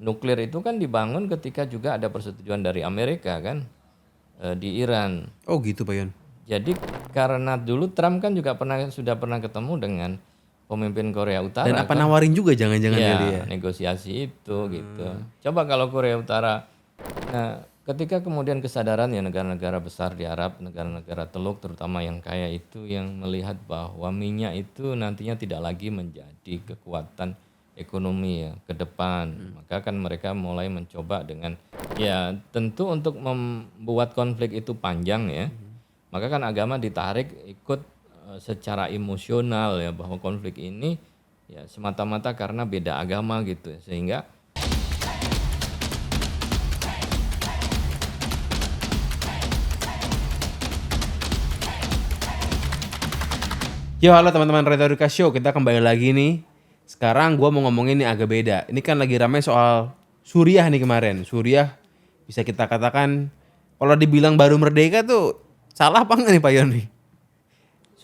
nuklir itu kan dibangun ketika juga ada persetujuan dari Amerika kan di Iran. Oh gitu Pak Yon. Jadi karena dulu Trump kan juga sudah pernah ketemu dengan pemimpin Korea Utara Dan apa kan. nawarin juga jangan-jangan kali ya. Ya, negosiasi itu gitu. Coba kalau Korea Utara, nah ketika kemudian kesadaran ya negara-negara besar di Arab, negara-negara teluk terutama yang kaya itu yang melihat bahwa minyak itu nantinya tidak lagi menjadi kekuatan ekonomi ya ke depan. Maka kan mereka mulai mencoba dengan ya tentu untuk membuat konflik itu panjang ya. Maka kan agama ditarik ikut secara emosional ya bahwa konflik ini ya semata-mata karena beda agama gitu ya. Sehingga Yo halo teman-teman Retorika Show, kita kembali lagi nih. Sekarang gua mau ngomongin nih agak beda. Ini kan lagi ramai soal Suriah nih kemarin. Suriah bisa kita katakan kalau dibilang baru merdeka tuh salah apa enggak nih Pak Yon nih?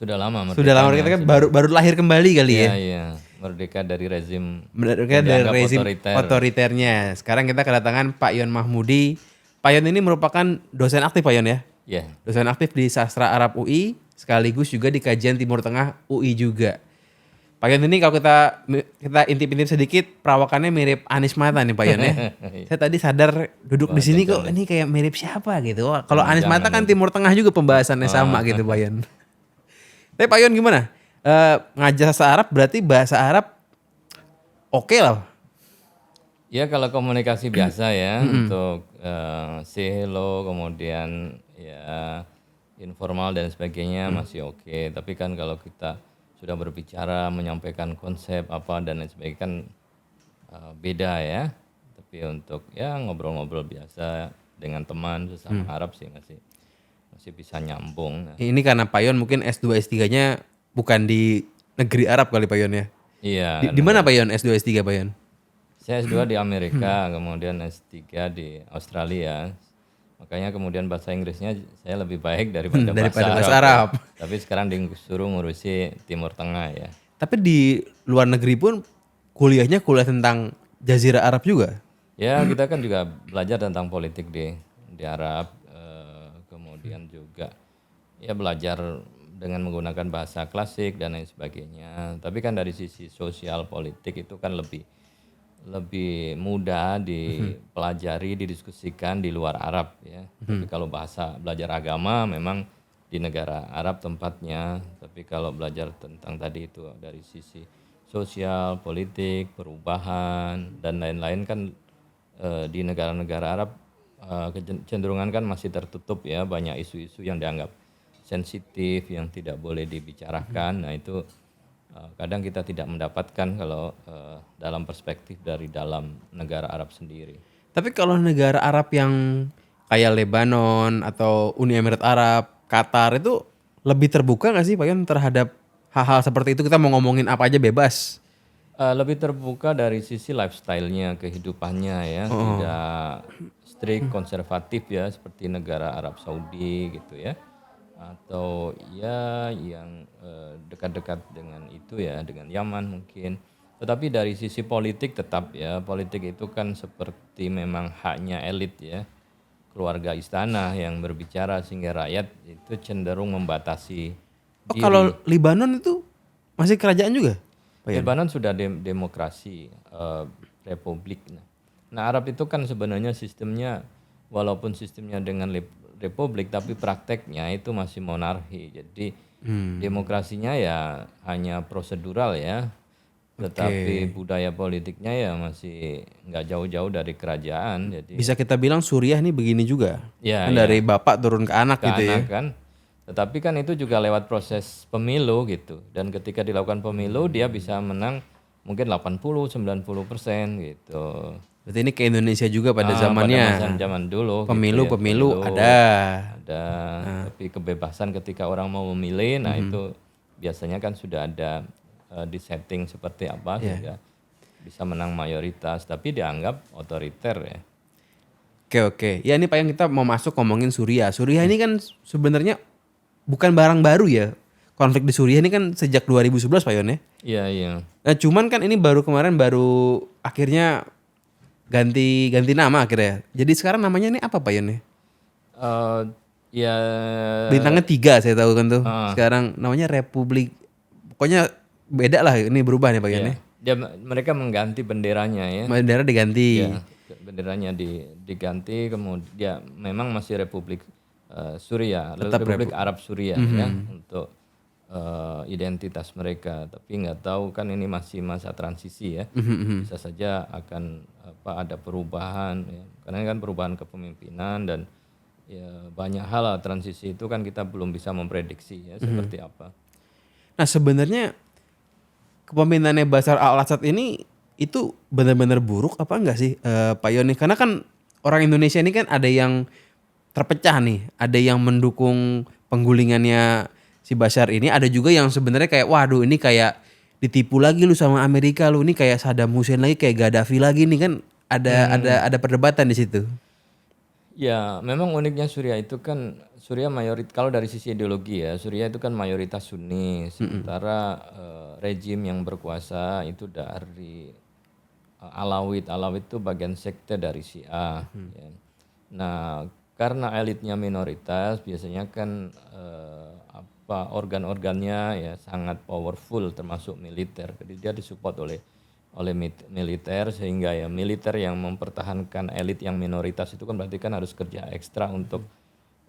sudah lama Sudah lama kita kan baru lahir kembali kali ya. Iya, iya. Merdeka dari rezim Merdeka yang dari dianggap rezim otoriter. otoriternya. Sekarang kita kedatangan Pak Yon Mahmudi. Pak Yon ini merupakan dosen aktif Pak Yon ya. Ya, Dosen aktif di Sastra Arab UI, sekaligus juga di Kajian Timur Tengah UI juga. Pak Yon ini kalau kita intip-intip sedikit, perawakannya mirip Anies Mata nih Pak Yon ya. Saya tadi sadar duduk di sini kok ini kayak mirip siapa gitu. Wah, kalau Anies Mata kan Timur Tengah juga pembahasannya sama gitu Pak Yon. Tapi Pak Yon gimana? Ngajar bahasa Arab berarti bahasa Arab oke lah. ya kalau komunikasi biasa ya untuk say hello kemudian ya informal dan sebagainya masih oke. Tapi kan kalau kita sudah berbicara menyampaikan konsep apa dan lain sebagainya kan beda ya. Tapi untuk ya ngobrol-ngobrol biasa dengan teman sesama Arab sih masih bisa nyambung. Nah, Ini karena Pak Yon mungkin S2 S3-nya bukan di negeri Arab kali Pak Yon ya. iya. Di mana Pak Yon S2 S3 Pak Yon? Saya S2 di Amerika, kemudian S3 di Australia. Makanya kemudian bahasa Inggrisnya saya lebih baik daripada bahasa Arab. Tapi sekarang disuruh ngurusi Timur Tengah ya. Tapi di luar negeri pun kuliah tentang Jazirah Arab juga. Ya kita kan juga belajar tentang politik di Arab, kemudian juga ya belajar dengan menggunakan bahasa klasik dan lain sebagainya. Tapi kan dari sisi sosial politik itu kan lebih mudah dipelajari, didiskusikan di luar Arab ya. Tapi kalau belajar agama memang di negara Arab tempatnya. Tapi kalau belajar tentang tadi itu dari sisi sosial, politik, perubahan dan lain-lain kan di negara-negara Arab kecenderungan kan masih tertutup ya, banyak isu-isu yang dianggap sensitif yang tidak boleh dibicarakan. Nah itu kadang kita tidak mendapatkan kalau dalam perspektif dari dalam negara Arab sendiri. Tapi kalau negara Arab yang kayak Lebanon atau Uni Emirat Arab, Qatar itu lebih terbuka nggak sih Pak Yon terhadap hal-hal seperti itu? Kita mau ngomongin apa aja bebas. Lebih terbuka dari sisi lifestyle-nya, kehidupannya ya, tidak strict konservatif ya seperti negara Arab Saudi gitu ya, atau ya yang dekat-dekat dengan itu ya, dengan Yaman mungkin. Tetapi dari sisi politik tetap ya, politik itu kan seperti memang haknya elit ya, keluarga istana yang berbicara sehingga rakyat itu cenderung membatasi diri. Kalau Lebanon itu masih kerajaan juga? Lebanon sudah demokrasi, republik. Nah Arab itu kan sebenarnya sistemnya walaupun sistemnya dengan republik tapi prakteknya itu masih monarki. Jadi demokrasinya ya hanya prosedural ya. Tetapi budaya politiknya ya masih nggak jauh-jauh dari kerajaan. Jadi Bisa kita bilang Suriah ini begini juga. ya, Kan dari bapak turun ke anak gitu ya. anak kan. Tetapi kan itu juga lewat proses pemilu gitu. Dan ketika dilakukan pemilu dia bisa menang mungkin 80-90% gitu. Berarti ini ke Indonesia juga pada zamannya. Pada zaman dulu Pemilu ada. ada. Tapi kebebasan ketika orang mau memilih, nah itu biasanya kan sudah ada di setting seperti apa sehingga bisa menang mayoritas, tapi dianggap otoriter ya. Oke. Ya ini Pak yang kita mau masuk ngomongin Suriah. Suriah ini kan sebenarnya bukan barang baru ya. Konflik di Suriah ini kan sejak 2011 Pak Yon ya. Iya, iya. Nah cuman kan ini baru kemarin akhirnya ganti nama akhirnya. Jadi sekarang namanya ini apa Pak Yon nih? Eh, ya Bintangnya 3 saya tahu kan tuh. ah, Sekarang namanya Republik. Pokoknya beda lah, ini berubah nih Pak Yon ya nih. mereka mengganti benderanya ya. Bendera diganti. Ya, benderanya diganti, kemudian memang masih Republik Suriah, Tetap Republik Arab Suriah ya untuk identitas mereka. Tapi nggak tahu kan ini masih masa transisi ya, bisa saja akan ada perubahan ya. Karena ini kan perubahan kepemimpinan dan ya banyak hal lah, transisi itu kan kita belum bisa memprediksi ya seperti apa. Nah sebenarnya kepemimpinannya Bashar al-Assad ini itu benar-benar buruk apa enggak sih Pak Yon nih? Karena kan orang Indonesia ini kan ada yang terpecah nih, ada yang mendukung penggulingannya si Bashar ini, ada juga yang sebenarnya kayak waduh ini kayak ditipu lagi lu sama Amerika, lu ini kayak Saddam Hussein lagi, kayak Gaddafi lagi nih kan, ada perdebatan di situ. Ya, memang uniknya Suriah itu kan Suriah kalau dari sisi ideologi ya, Suriah itu kan mayoritas Sunni, sementara rejim yang berkuasa itu dari Alawid. Alawid itu bagian sekte dari Syiah. Ya. Nah, karena elitnya minoritas, biasanya kan organ-organnya ya sangat powerful, termasuk militer. Jadi dia disupport oleh militer, sehingga ya militer yang mempertahankan elit yang minoritas itu kan berarti kan harus kerja ekstra untuk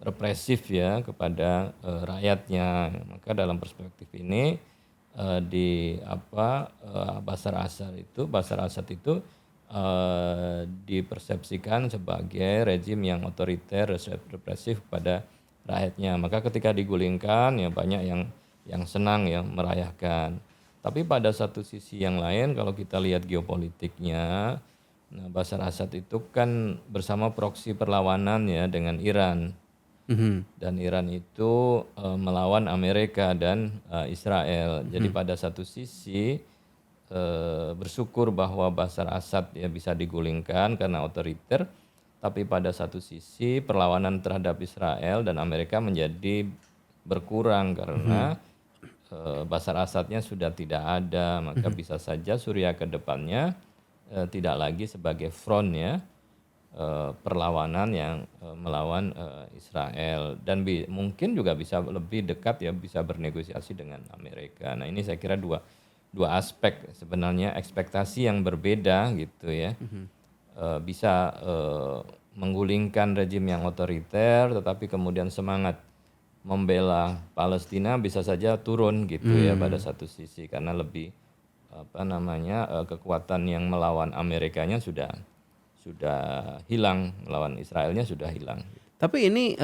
represif ya kepada rakyatnya. Maka dalam perspektif ini Bashar Assad itu dipersepsikan sebagai rejim yang otoriter, represif pada rakyatnya. Maka ketika digulingkan ya banyak yang senang ya merayakan. Tapi pada satu sisi yang lain kalau kita lihat geopolitiknya, nah Bashar Assad itu kan bersama proksi perlawanan ya dengan Iran. Dan Iran itu melawan Amerika dan Israel. Jadi pada satu sisi bersyukur bahwa Bashar Assad ya bisa digulingkan karena otoriter, tapi pada satu sisi perlawanan terhadap Israel dan Amerika menjadi berkurang karena Bashar Assadnya sudah tidak ada, maka bisa saja Suriah ke depannya tidak lagi sebagai front ya perlawanan yang melawan Israel dan mungkin juga bisa lebih dekat ya bisa bernegosiasi dengan Amerika. Nah ini saya kira dua aspek sebenarnya ekspektasi yang berbeda gitu ya. Bisa menggulingkan rejim yang otoriter, tetapi kemudian semangat membela Palestina bisa saja turun gitu ya pada satu sisi karena lebih kekuatan yang melawan Amerikanya sudah hilang, melawan Israelnya sudah hilang. Tapi ini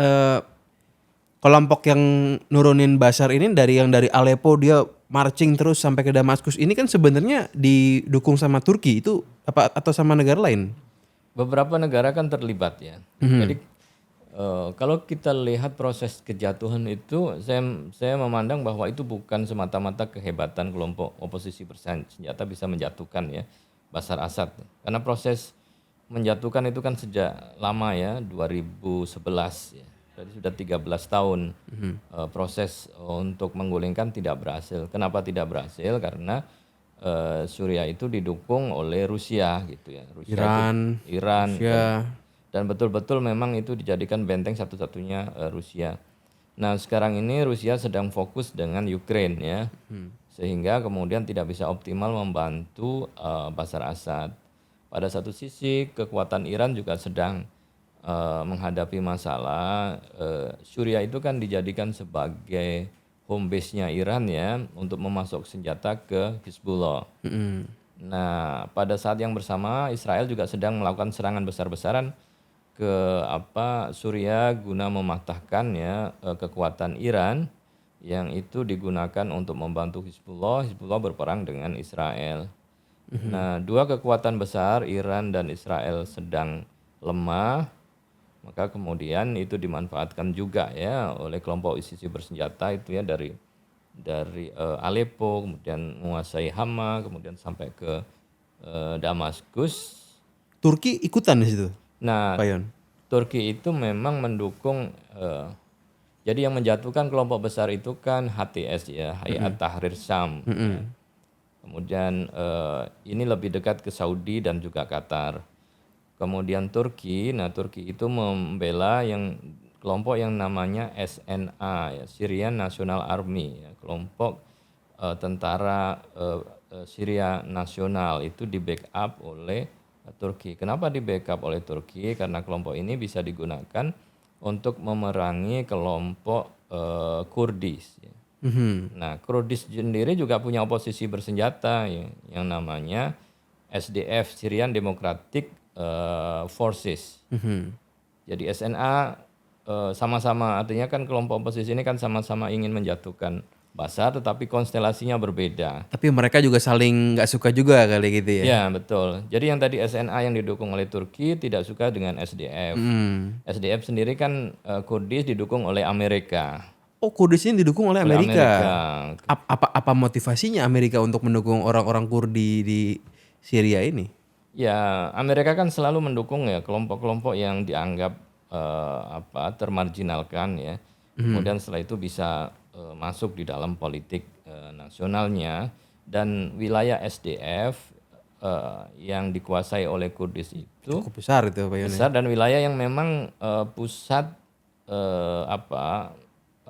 kelompok yang nurunin Bashar ini dari Aleppo dia marching terus sampai ke Damaskus ini kan sebenarnya didukung sama Turki itu apa atau sama negara lain? Beberapa negara kan terlibat ya. Jadi kalau kita lihat proses kejatuhan itu, saya memandang bahwa itu bukan semata-mata kehebatan kelompok oposisi bersenjata bisa menjatuhkan ya Bashar Assad. Karena proses menjatuhkan itu kan sejak lama ya, 2011 ya. Jadi sudah 13 tahun proses untuk menggulingkan tidak berhasil. Kenapa tidak berhasil? Karena Suriah itu didukung oleh Rusia gitu ya. Iran Rusia. dan betul-betul memang itu dijadikan benteng satu-satunya Rusia. Nah sekarang ini Rusia sedang fokus dengan Ukraine ya, sehingga kemudian tidak bisa optimal membantu Bashar Assad. Pada satu sisi kekuatan Iran juga sedang menghadapi masalah. Suriah itu kan dijadikan sebagai home base-nya Iran ya untuk memasok senjata ke Hizbullah. Nah pada saat yang bersama Israel juga sedang melakukan serangan besar-besaran ke Suriah guna mematahkan ya kekuatan Iran yang itu digunakan untuk membantu Hizbullah. Hizbullah berperang dengan Israel. Nah, dua kekuatan besar Iran dan Israel sedang lemah, maka kemudian itu dimanfaatkan juga ya oleh kelompok ISIS bersenjata itu ya dari Aleppo, kemudian menguasai Hama, kemudian sampai ke Damaskus. Turki ikutan di situ. Nah, Pak Yon. Turki itu memang mendukung, jadi yang menjatuhkan kelompok besar itu kan HTS ya, Hayat Tahrir Syam. Kemudian ini lebih dekat ke Saudi dan juga Qatar. Kemudian Turki, nah Turki itu membela kelompok yang namanya SNA, ya, Syrian National Army, ya, kelompok tentara Syria nasional itu di backup oleh Turki. Kenapa di backup oleh Turki? Karena kelompok ini bisa digunakan untuk memerangi kelompok Kurdis. Ya. Mhm. Nah, Kurdis sendiri juga punya oposisi bersenjata ya, yang namanya SDF, Syrian Democratic Forces. Mhm. Jadi SNA sama-sama, artinya kan kelompok oposisi ini kan sama-sama ingin menjatuhkan Bashar, tetapi konstelasinya berbeda. Tapi mereka juga saling nggak suka juga kali gitu ya. Ya, betul. Jadi yang tadi SNA yang didukung oleh Turki tidak suka dengan SDF. Mhm. SDF sendiri kan Kurdis didukung oleh Amerika. Oh, Kudus ini didukung oleh Oleh Amerika. Amerika. Apa motivasinya Amerika untuk mendukung orang-orang Kurdi di Syria ini? Ya, Amerika kan selalu mendukung ya kelompok-kelompok yang dianggap termarginalkan ya. Kemudian setelah itu bisa masuk di dalam politik nasionalnya, dan wilayah SDF yang dikuasai oleh Kurdis itu Cukup besar itu Pak Yon ya. besar, dan wilayah yang memang pusat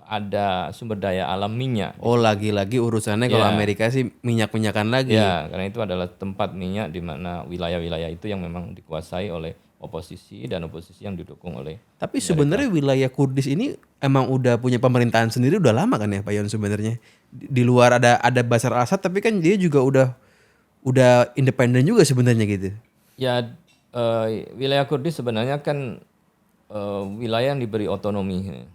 ada sumber daya alam minyak. Oh, lagi-lagi urusannya kalau Ya. Amerika sih minyak-minyakan lagi. Ya, karena itu adalah tempat minyak di mana wilayah-wilayah itu yang memang dikuasai oleh oposisi, dan oposisi yang didukung oleh Tapi sebenarnya wilayah Kurdis ini emang udah punya pemerintahan sendiri udah lama kan ya Pak Yon sebenarnya. Di luar ada Bashar al-Assad tapi kan dia juga udah independen juga sebenarnya gitu. ya wilayah Kurdis sebenarnya kan wilayah yang diberi otonomi.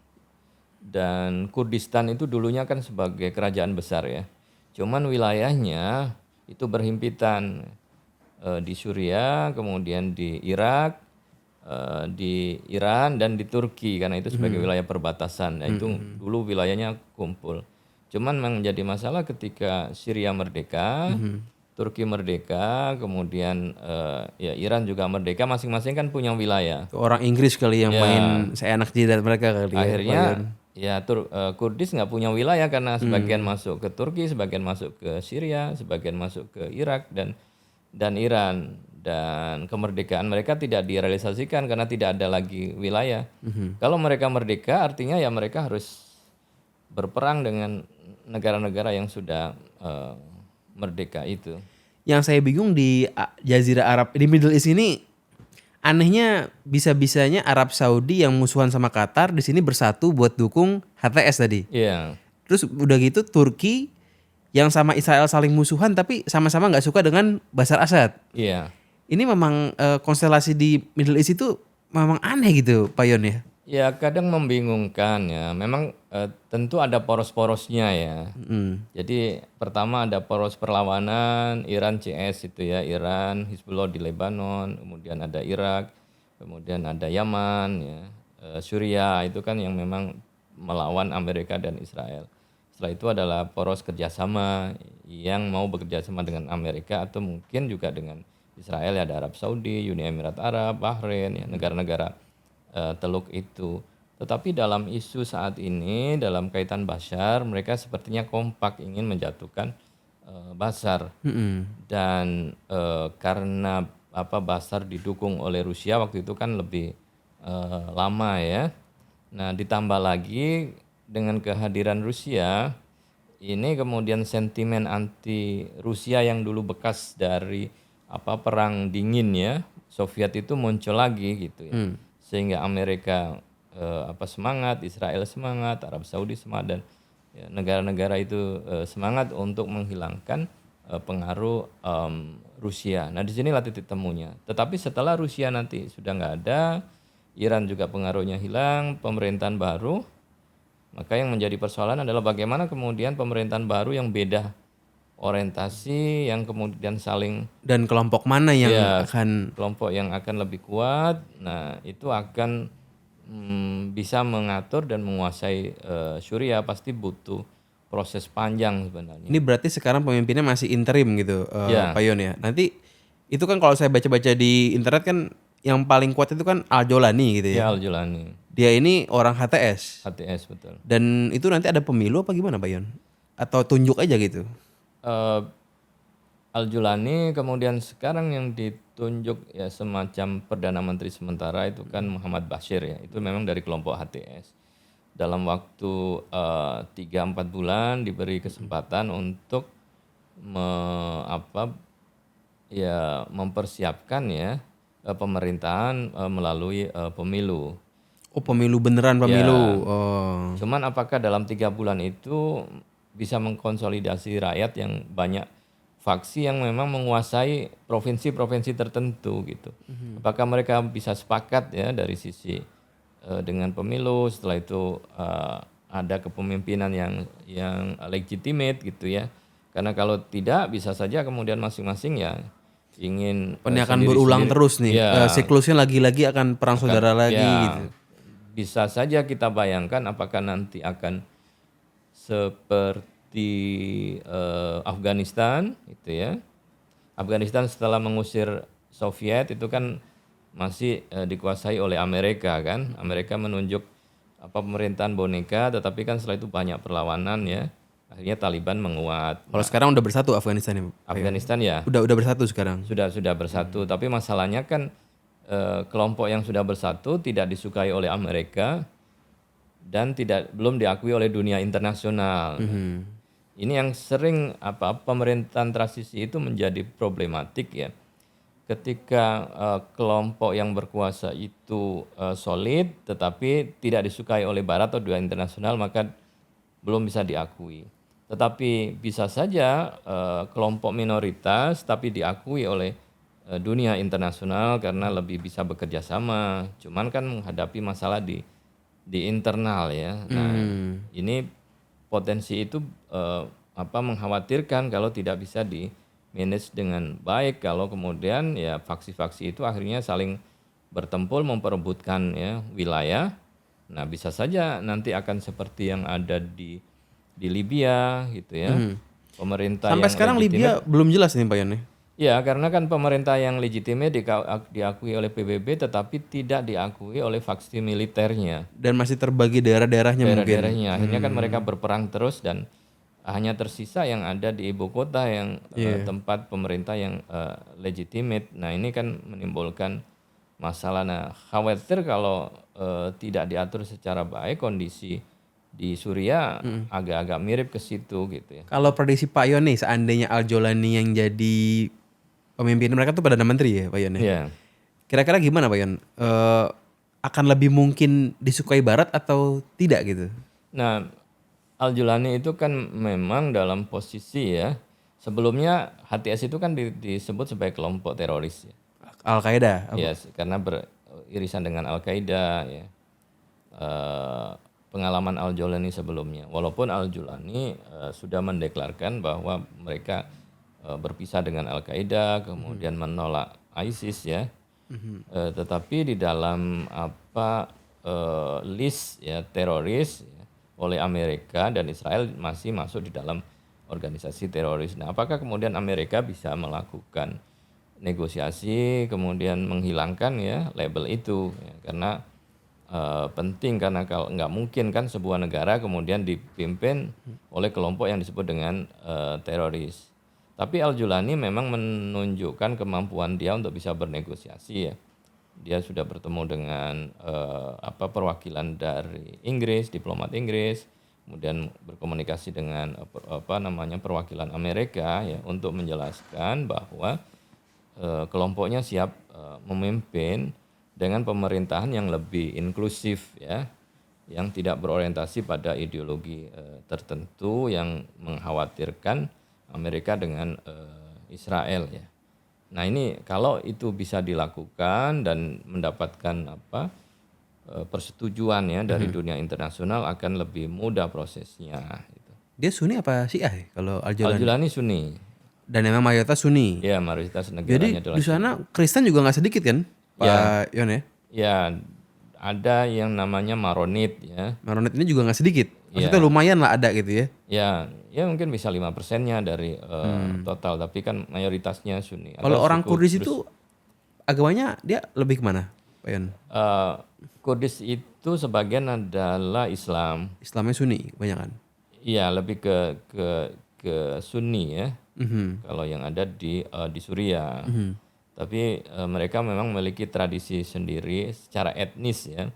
Dan Kurdistan itu dulunya kan sebagai kerajaan besar ya. Cuman wilayahnya itu berhimpitan di Suriah, kemudian di Irak, di Iran, dan di Turki, karena itu sebagai wilayah perbatasan. Nah, itu dulu wilayahnya kumpul. Cuman yang menjadi masalah ketika Syria merdeka, Turki merdeka, kemudian ya Iran juga merdeka, masing-masing kan punya wilayah. Orang Inggris kali yang main seenak jidat mereka kali ya. Pak Yon. Akhirnya ya Kurdis nggak punya wilayah karena sebagian masuk ke Turki, sebagian masuk ke Syria, sebagian masuk ke Irak dan Iran, dan kemerdekaan mereka tidak direalisasikan karena tidak ada lagi wilayah. Kalau mereka merdeka artinya ya mereka harus berperang dengan negara-negara yang sudah merdeka itu. Yang saya bingung di Jazirah Arab di Middle East ini anehnya bisa-bisanya Arab Saudi yang musuhan sama Qatar di sini bersatu buat dukung HTS tadi. Iya. Terus udah gitu Turki yang sama Israel saling musuhan tapi sama-sama nggak suka dengan Bashar Assad. Iya. Ini memang konstelasi di Middle East itu memang aneh gitu Pak Yon ya. Ya kadang membingungkan ya. Memang tentu ada poros-porosnya ya. Jadi pertama ada poros perlawanan Iran CS itu ya, Iran, Hizbullah di Lebanon, kemudian ada Irak, kemudian ada Yaman ya, Suriah itu kan yang memang melawan Amerika dan Israel. Setelah itu adalah poros kerjasama yang mau bekerja sama dengan Amerika atau mungkin juga dengan Israel, ya ada Arab Saudi, Uni Emirat Arab, Bahrain ya, negara-negara Teluk itu. Tetapi dalam isu saat ini, dalam kaitan Bashar, mereka sepertinya kompak ingin menjatuhkan Bashar. Dan karena Bashar didukung oleh Rusia waktu itu kan lebih lama ya. Nah, ditambah lagi dengan kehadiran Rusia, ini kemudian sentimen anti Rusia yang dulu bekas dari perang dingin ya, Soviet itu muncul lagi gitu ya. Sehingga Amerika semangat, Israel semangat, Arab Saudi semangat, dan ya, negara-negara itu semangat untuk menghilangkan pengaruh Rusia. Nah, disinilah titik temunya. Tetapi setelah Rusia nanti sudah nggak ada, Iran juga pengaruhnya hilang, pemerintahan baru, maka yang menjadi persoalan adalah bagaimana kemudian pemerintahan baru yang beda orientasi, yang kemudian saling, Dan kelompok mana yang ya, akan kelompok yang akan lebih kuat, nah itu akan bisa mengatur dan menguasai Suriah. Pasti butuh proses panjang sebenarnya. ini berarti sekarang pemimpinnya masih interim gitu Ya. Pak Yon ya. Nanti itu kan kalau saya baca-baca di internet kan yang paling kuat itu kan Al-Jolani gitu Ya, ya. Al-Julani, Dia ini orang HTS. HTS betul. Dan itu nanti ada pemilu apa gimana Pak Yon? Atau tunjuk aja gitu? Al-Julani kemudian sekarang yang ditunjuk ya semacam perdana menteri sementara itu kan Muhammad Bashir ya, itu memang dari kelompok HTS. Dalam waktu 3-4 bulan diberi kesempatan untuk mempersiapkan ya pemerintahan melalui pemilu. Oh, pemilu beneran Ya, pemilu. Oh. cuman apakah dalam 3 bulan itu bisa mengkonsolidasi rakyat yang banyak faksi yang memang menguasai provinsi-provinsi tertentu gitu. Apakah mereka bisa sepakat ya dari sisi dengan pemilu, setelah itu ada kepemimpinan yang legitimate gitu ya. Karena kalau tidak bisa saja kemudian masing-masing ya ingin Ini akan berulang terus nih. Ya, Siklusnya lagi-lagi akan perang saudara lagi ya, gitu. bisa saja kita bayangkan apakah nanti akan seperti Afghanistan gitu ya. Afghanistan setelah mengusir Soviet itu kan masih dikuasai oleh Amerika kan. Amerika menunjuk pemerintahan boneka, tetapi kan setelah itu banyak perlawanan ya. Akhirnya Taliban menguat. Kalau sekarang udah bersatu Afghanistan ya, Pak? Afghanistan ya Udah bersatu sekarang. sudah bersatu, tapi masalahnya kan kelompok yang sudah bersatu tidak disukai oleh Amerika dan belum diakui oleh dunia internasional. Ini yang sering pemerintahan transisi itu menjadi problematik ya. Ketika kelompok yang berkuasa itu solid tetapi tidak disukai oleh Barat atau dunia internasional, maka belum bisa diakui. Tetapi bisa saja kelompok minoritas tapi diakui oleh dunia internasional karena lebih bisa bekerja sama. Cuman kan menghadapi masalah di internal ya. Nah, ini potensi itu mengkhawatirkan kalau tidak bisa di manage dengan baik, kalau kemudian ya faksi-faksi itu akhirnya saling bertempur memperebutkan ya wilayah. Nah, bisa saja nanti akan seperti yang ada di Libya gitu ya. Pemerintah Sampai yang sekarang legitimate. Libya belum jelas nih Pak Yon. Ya, karena kan pemerintah yang legitimate diakui oleh PBB tetapi tidak diakui oleh faksi militernya. Dan masih terbagi daerah-daerahnya mungkin. Daerah-daerahnya. Akhirnya kan mereka berperang terus dan hanya tersisa yang ada di ibu kota yang tempat pemerintah yang legitimate. Nah, ini kan menimbulkan masalah. Nah, khawatir kalau tidak diatur secara baik kondisi di Suriah agak-agak mirip ke situ gitu ya. Kalau prediksi Pak Yon nih, seandainya Al-Jolani yang jadi pemimpin, mereka tuh Perdana Menteri ya Pak Yon ya? Iya. Kira-kira gimana Pak Yon? Akan lebih mungkin disukai Barat atau tidak gitu? Nah, Al-Julani itu kan memang dalam posisi ya, sebelumnya HTS itu kan disebut sebagai kelompok teroris ya. Al-Qaeda? Ya, karena beririsan dengan Al-Qaeda ya. Pengalaman Al-Jolani sebelumnya. Walaupun Al-Jolani sudah mendeklarkan bahwa mereka berpisah dengan Al-Qaeda, kemudian menolak ISIS ya. Tetapi di dalam list ya teroris ya, oleh Amerika dan Israel masih masuk di dalam organisasi teroris. Nah, apakah kemudian Amerika bisa melakukan negosiasi kemudian menghilangkan ya label itu ya, karena penting, karena kalau nggak mungkin kan sebuah negara kemudian dipimpin oleh kelompok yang disebut dengan teroris. Tapi Al-Julani memang menunjukkan kemampuan dia untuk bisa bernegosiasi ya. Dia sudah bertemu dengan perwakilan dari Inggris, diplomat Inggris, kemudian berkomunikasi dengan perwakilan Amerika ya untuk menjelaskan bahwa kelompoknya siap memimpin dengan pemerintahan yang lebih inklusif ya, yang tidak berorientasi pada ideologi tertentu yang mengkhawatirkan Amerika dengan Israel ya. Nah, ini kalau itu bisa dilakukan dan mendapatkan persetujuan ya dari dunia internasional akan lebih mudah prosesnya gitu. Dia Sunni apa Syiah ya kalau Al-Jolani? Al-Julani Sunni. Dan memang mayoritas Sunni. Ya, mayoritas Jadi negaranya adalah di sana Kristen juga nggak sedikit kan, Pak Yon ya? ya, ada yang namanya Maronit ya. Maronit ini juga nggak sedikit. Maksudnya lumayan lah ada gitu ya. Ya mungkin bisa 5%-nya dari total, tapi kan mayoritasnya Sunni. Kalau orang Kurdis itu agamanya dia lebih kemana, Pak Yon? Kurdis itu sebagian adalah Islam. Islamnya Sunni kebanyakan. Iya, lebih ke Sunni ya. Kalau yang ada di Suriah. Tapi mereka memang memiliki tradisi sendiri secara etnis ya.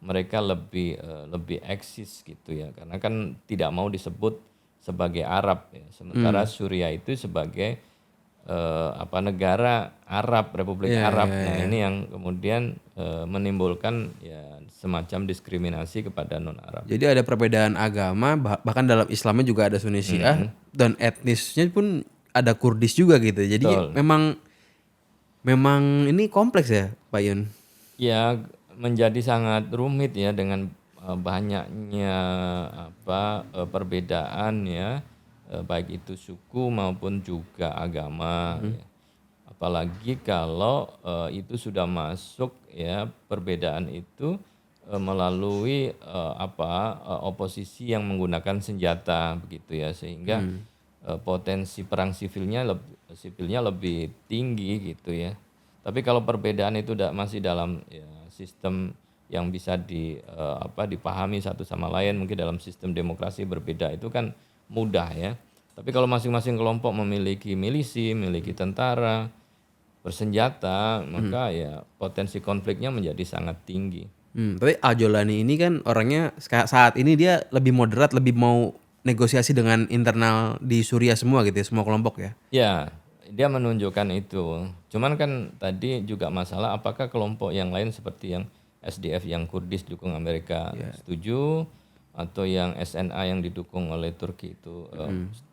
Mereka lebih eksis gitu ya, karena kan tidak mau disebut sebagai Arab ya. Sementara Suriah itu sebagai negara Arab, Republik Iya, Arab. iya, Nah, iya. ini yang kemudian menimbulkan ya semacam diskriminasi kepada non-Arab. Jadi ada perbedaan agama, bahkan dalam Islamnya juga ada Sunni Syiah, Mhm, dan etnisnya pun ada Kurdis juga gitu. Jadi betul. memang memang ini kompleks ya, Pak Yun. Ya, menjadi sangat rumit ya dengan banyaknya perbedaan ya, baik itu suku maupun juga agama ya. Apalagi kalau itu sudah masuk ya, perbedaan itu melalui oposisi yang menggunakan senjata begitu ya, sehingga potensi perang sipilnya lebih tinggi gitu ya. Tapi kalau perbedaan itu masih dalam ya, sistem yang bisa dipahami satu sama lain, mungkin dalam sistem demokrasi berbeda itu kan mudah ya. Tapi kalau masing-masing kelompok memiliki milisi, memiliki tentara, bersenjata, maka ya potensi konfliknya menjadi sangat tinggi. Tapi Al-Jolani ini kan orangnya saat ini dia lebih moderat, lebih mau negosiasi dengan internal di Suriah semua gitu ya, semua kelompok ya. Ya, dia menunjukkan itu. Cuman kan tadi juga masalah apakah kelompok yang lain seperti yang SDF yang Kurdis didukung Amerika setuju, atau yang SNA yang didukung oleh Turki itu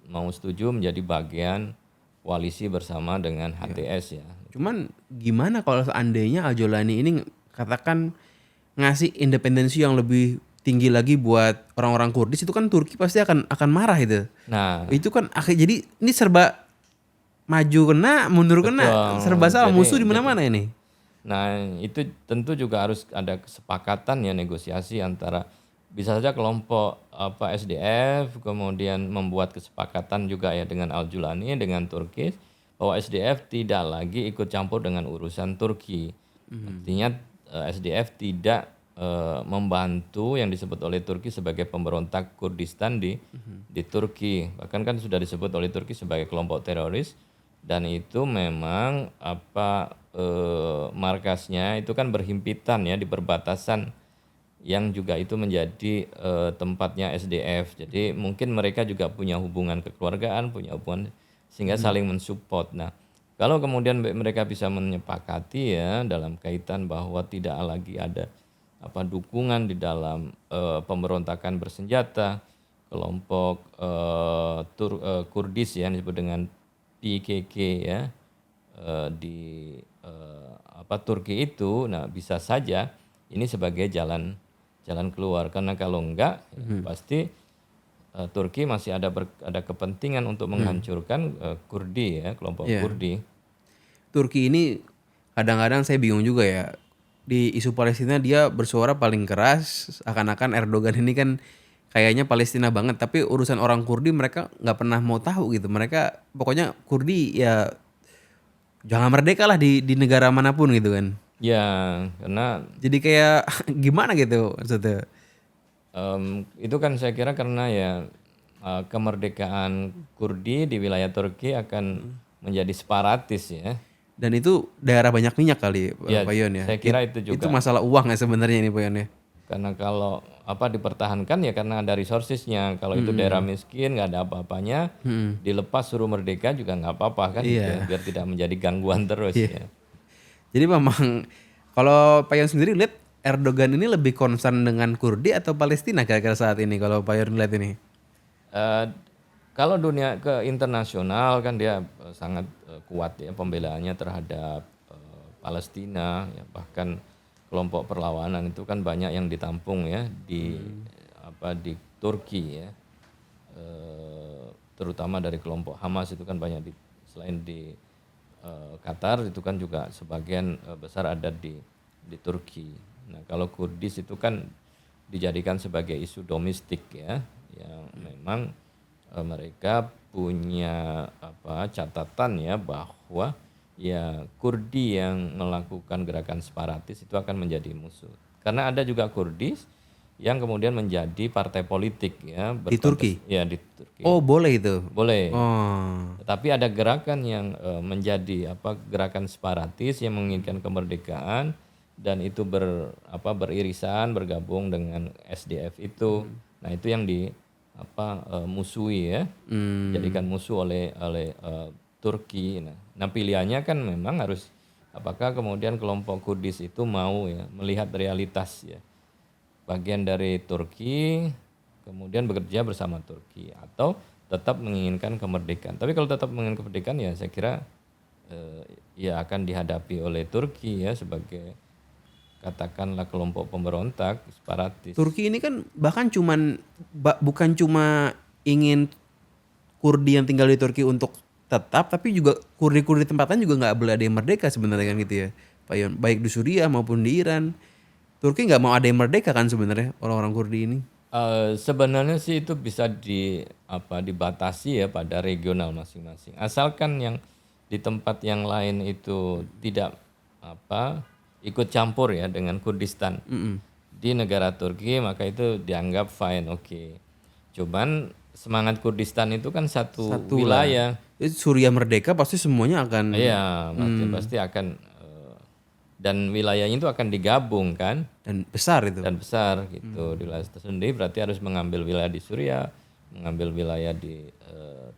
mau setuju menjadi bagian koalisi bersama dengan HTS ya. Cuman gimana kalau seandainya Al-Jolani ini katakan ngasih independensi yang lebih tinggi lagi buat orang-orang Kurdis, itu kan Turki pasti akan marah itu. Nah, Itu kan jadi ini serba maju kena, mundur kena, serba betul. salah, musuh di Jadi mana-mana ini. nah, itu tentu juga harus ada kesepakatan ya, negosiasi antara bisa saja kelompok SDF kemudian membuat kesepakatan juga ya dengan Al-Julani dengan Turki bahwa SDF tidak lagi ikut campur dengan urusan Turki. Artinya SDF tidak membantu yang disebut oleh Turki sebagai pemberontak Kurdistan di Turki. Bahkan kan sudah disebut oleh Turki sebagai kelompok teroris, dan itu memang markasnya itu kan berhimpitan ya di perbatasan yang juga itu menjadi tempatnya SDF. Jadi mungkin mereka juga punya hubungan kekeluargaan, punya hubungan sehingga saling mensupport. Nah, kalau kemudian mereka bisa menyepakati ya dalam kaitan bahwa tidak lagi ada dukungan di dalam pemberontakan bersenjata kelompok Kurdis ya, yang disebut dengan PKK ya, di Turki itu. Nah, bisa saja ini sebagai jalan keluar, karena kalau enggak ya pasti Turki masih ada kepentingan untuk menghancurkan Kurdi ya, kelompok Iya. Kurdi. Turki ini kadang-kadang saya bingung juga ya. Di isu Palestina dia bersuara paling keras, akan-akan Erdogan ini kan kayaknya Palestina banget, tapi urusan orang Kurdi mereka nggak pernah mau tahu gitu. Mereka pokoknya Kurdi ya jangan merdeka lah di negara manapun gitu kan. Ya, karena Jadi kayak gimana gitu maksudnya. itu kan saya kira karena ya kemerdekaan Kurdi di wilayah Turki akan menjadi separatis ya. Dan itu daerah banyak minyak kali Ya, Pak Yon ya. saya kira itu Itu juga. masalah uang ya sebenarnya ini Pak Yon ya. Karena kalau dipertahankan ya karena ada resourcesnya. Kalau itu daerah miskin nggak ada apa-apanya, dilepas suruh merdeka juga nggak apa-apa kan, gitu ya, Iya. biar tidak menjadi gangguan terus Iya. ya. Jadi memang kalau Pak Yon sendiri lihat Erdogan ini lebih concern dengan Kurdi atau Palestina kira-kira saat ini kalau Pak Yon lihat ini. Eh, Kalau dunia ke internasional kan dia sangat kuat ya pembelaannya terhadap Palestina ya, bahkan kelompok perlawanan itu kan banyak yang ditampung ya di Turki ya. Terutama dari kelompok Hamas itu kan banyak selain di Qatar itu kan juga sebagian besar ada di Turki. Nah, kalau Kurdis itu kan dijadikan sebagai isu domestik ya, yang memang mereka punya catatan ya bahwa ya Kurdi yang melakukan gerakan separatis itu akan menjadi musuh. Karena ada juga Kurdis yang kemudian menjadi partai politik ya Di Turki? ya di Turki. Oh boleh itu. Boleh. Oh. Tetapi ada gerakan yang menjadi gerakan separatis yang menginginkan kemerdekaan dan itu beririsan bergabung dengan SDF itu. Nah, itu yang musuhi ya. Jadikan musuh oleh Turki. Nah, pilihannya kan memang harus apakah kemudian kelompok Kurdis itu mau ya melihat realitas ya. Bagian dari Turki kemudian bekerja bersama Turki atau tetap menginginkan kemerdekaan. Tapi kalau tetap menginginkan kemerdekaan ya saya kira ya akan dihadapi oleh Turki ya sebagai katakanlah kelompok pemberontak separatis. Turki ini kan bahkan bukan cuma ingin Kurdi yang tinggal di Turki untuk tetap, tapi juga Kurdi-Kurdi tempatan juga nggak boleh ada yang merdeka sebenarnya kan gitu ya, Pak Yon. Baik di Suriah maupun di Iran, Turki nggak mau ada yang merdeka kan sebenarnya orang-orang Kurdi ini. Sebenarnya sih itu bisa dibatasi ya pada regional masing-masing. Asalkan yang di tempat yang lain itu tidak ikut campur ya dengan Kurdistan di negara Turki, maka itu dianggap fine, oke. Cuman semangat Kurdistan itu kan satu lah. wilayah. Suriah merdeka pasti semuanya akan. Iya, pasti akan dan wilayahnya itu akan digabung kan. Dan besar itu. Dan besar gitu di wilayah tersendiri berarti harus mengambil wilayah di Suriah, mengambil wilayah di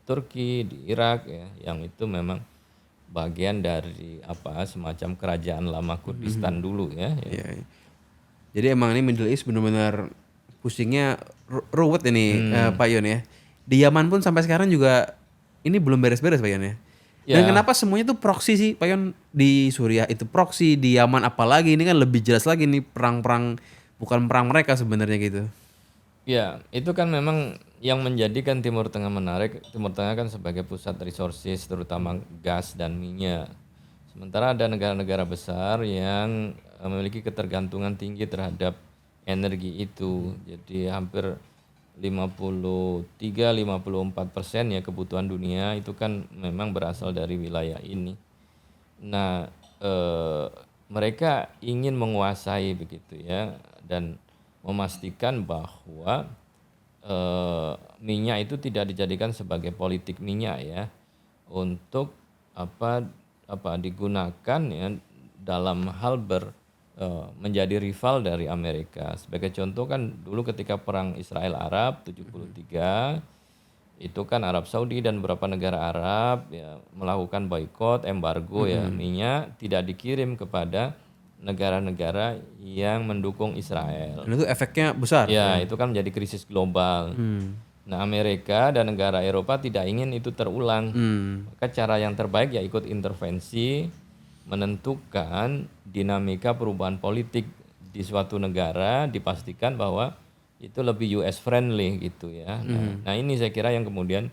Turki, di Irak ya, yang itu memang bagian dari semacam kerajaan lama Kurdistan dulu ya. Iya. Jadi emang ini Middle East benar-benar pusingnya ruwet ini Pak Yon ya. Di Yaman pun sampai sekarang juga ini belum beres-beres Pak Yon ya. Dan kenapa semuanya tuh proxy sih Pak Yon? Di Suriah itu proxy, di Yaman apalagi ini kan lebih jelas lagi nih perang-perang, bukan perang mereka sebenarnya gitu. Ya, itu kan memang yang menjadikan Timur Tengah menarik. Timur Tengah kan sebagai pusat resources terutama gas dan minyak. Sementara ada negara-negara besar yang memiliki ketergantungan tinggi terhadap energi itu. Jadi hampir 53-54% ya kebutuhan dunia itu kan memang berasal dari wilayah ini. Nah, mereka ingin menguasai begitu ya dan memastikan bahwa minyak itu tidak dijadikan sebagai politik minyak ya untuk digunakan ya dalam hal menjadi rival dari Amerika. Sebagai contoh kan dulu ketika perang Israel Arab 73 itu kan Arab Saudi dan beberapa negara Arab ya melakukan boikot, embargo ya minyak tidak dikirim kepada negara-negara yang mendukung Israel. Dan itu efeknya besar. Ya, itu kan menjadi krisis global. Nah, Amerika dan negara Eropa tidak ingin itu terulang. Maka cara yang terbaik ya ikut intervensi menentukan dinamika perubahan politik di suatu negara, dipastikan bahwa itu lebih US friendly gitu ya. Nah, ini saya kira yang kemudian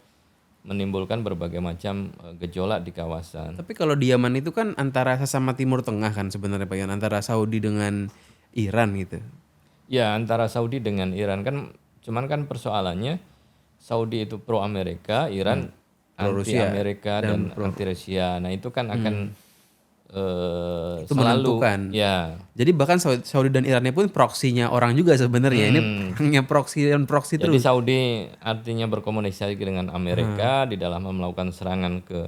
menimbulkan berbagai macam gejolak di kawasan. Tapi kalau di Yaman itu kan antara sesama Timur Tengah kan sebenarnya Pak Yan, antara Saudi dengan Iran gitu. Ya, antara Saudi dengan Iran kan cuman kan persoalannya Saudi itu pro Amerika, Iran anti Amerika dan anti Rusia. Nah, itu kan akan Itu selalu menentukan. ya. Jadi bahkan Saudi dan Irannya pun proksinya orang juga sebenarnya. Ini perangnya proksi dan proksi Jadi terus. Saudi artinya berkomunikasi dengan Amerika di dalam melakukan serangan ke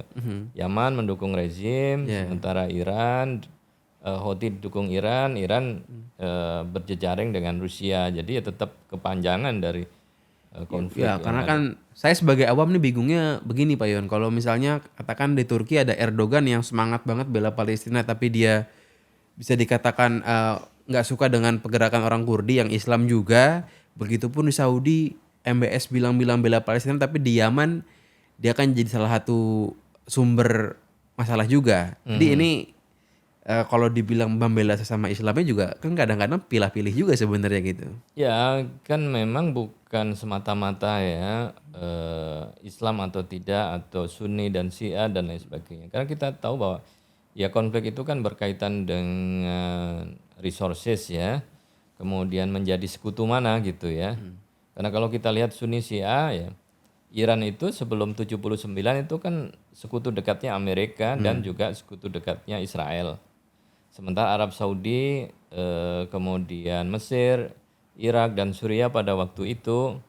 Yaman mendukung rezim, sementara Iran Houthi dukung Iran, berjejaring dengan Rusia. Jadi ya tetap kepanjangan dari konflik. Ya, karena kan saya sebagai awam nih bingungnya begini Pak Yon. Kalau misalnya katakan di Turki ada Erdogan yang semangat banget bela Palestina, tapi dia bisa dikatakan nggak suka dengan pergerakan orang Kurdi yang Islam juga. Begitupun di Saudi, MBS bilang-bilang bela Palestina, tapi di Yaman dia kan jadi salah satu sumber masalah juga. Jadi ini kalau dibilang membela sesama Islamnya juga kan kadang-kadang pilih-pilih juga sebenarnya gitu. Ya kan memang bukan semata-mata ya Islam atau tidak atau Sunni dan Syiah dan lain sebagainya. Karena kita tahu bahwa ya konflik itu kan berkaitan dengan resources ya. Kemudian menjadi sekutu mana gitu ya. Karena kalau kita lihat Sunni Syiah ya Iran itu sebelum 79 itu kan sekutu dekatnya Amerika dan juga sekutu dekatnya Israel. Sementara Arab Saudi, kemudian Mesir, Irak dan Suriah pada waktu itu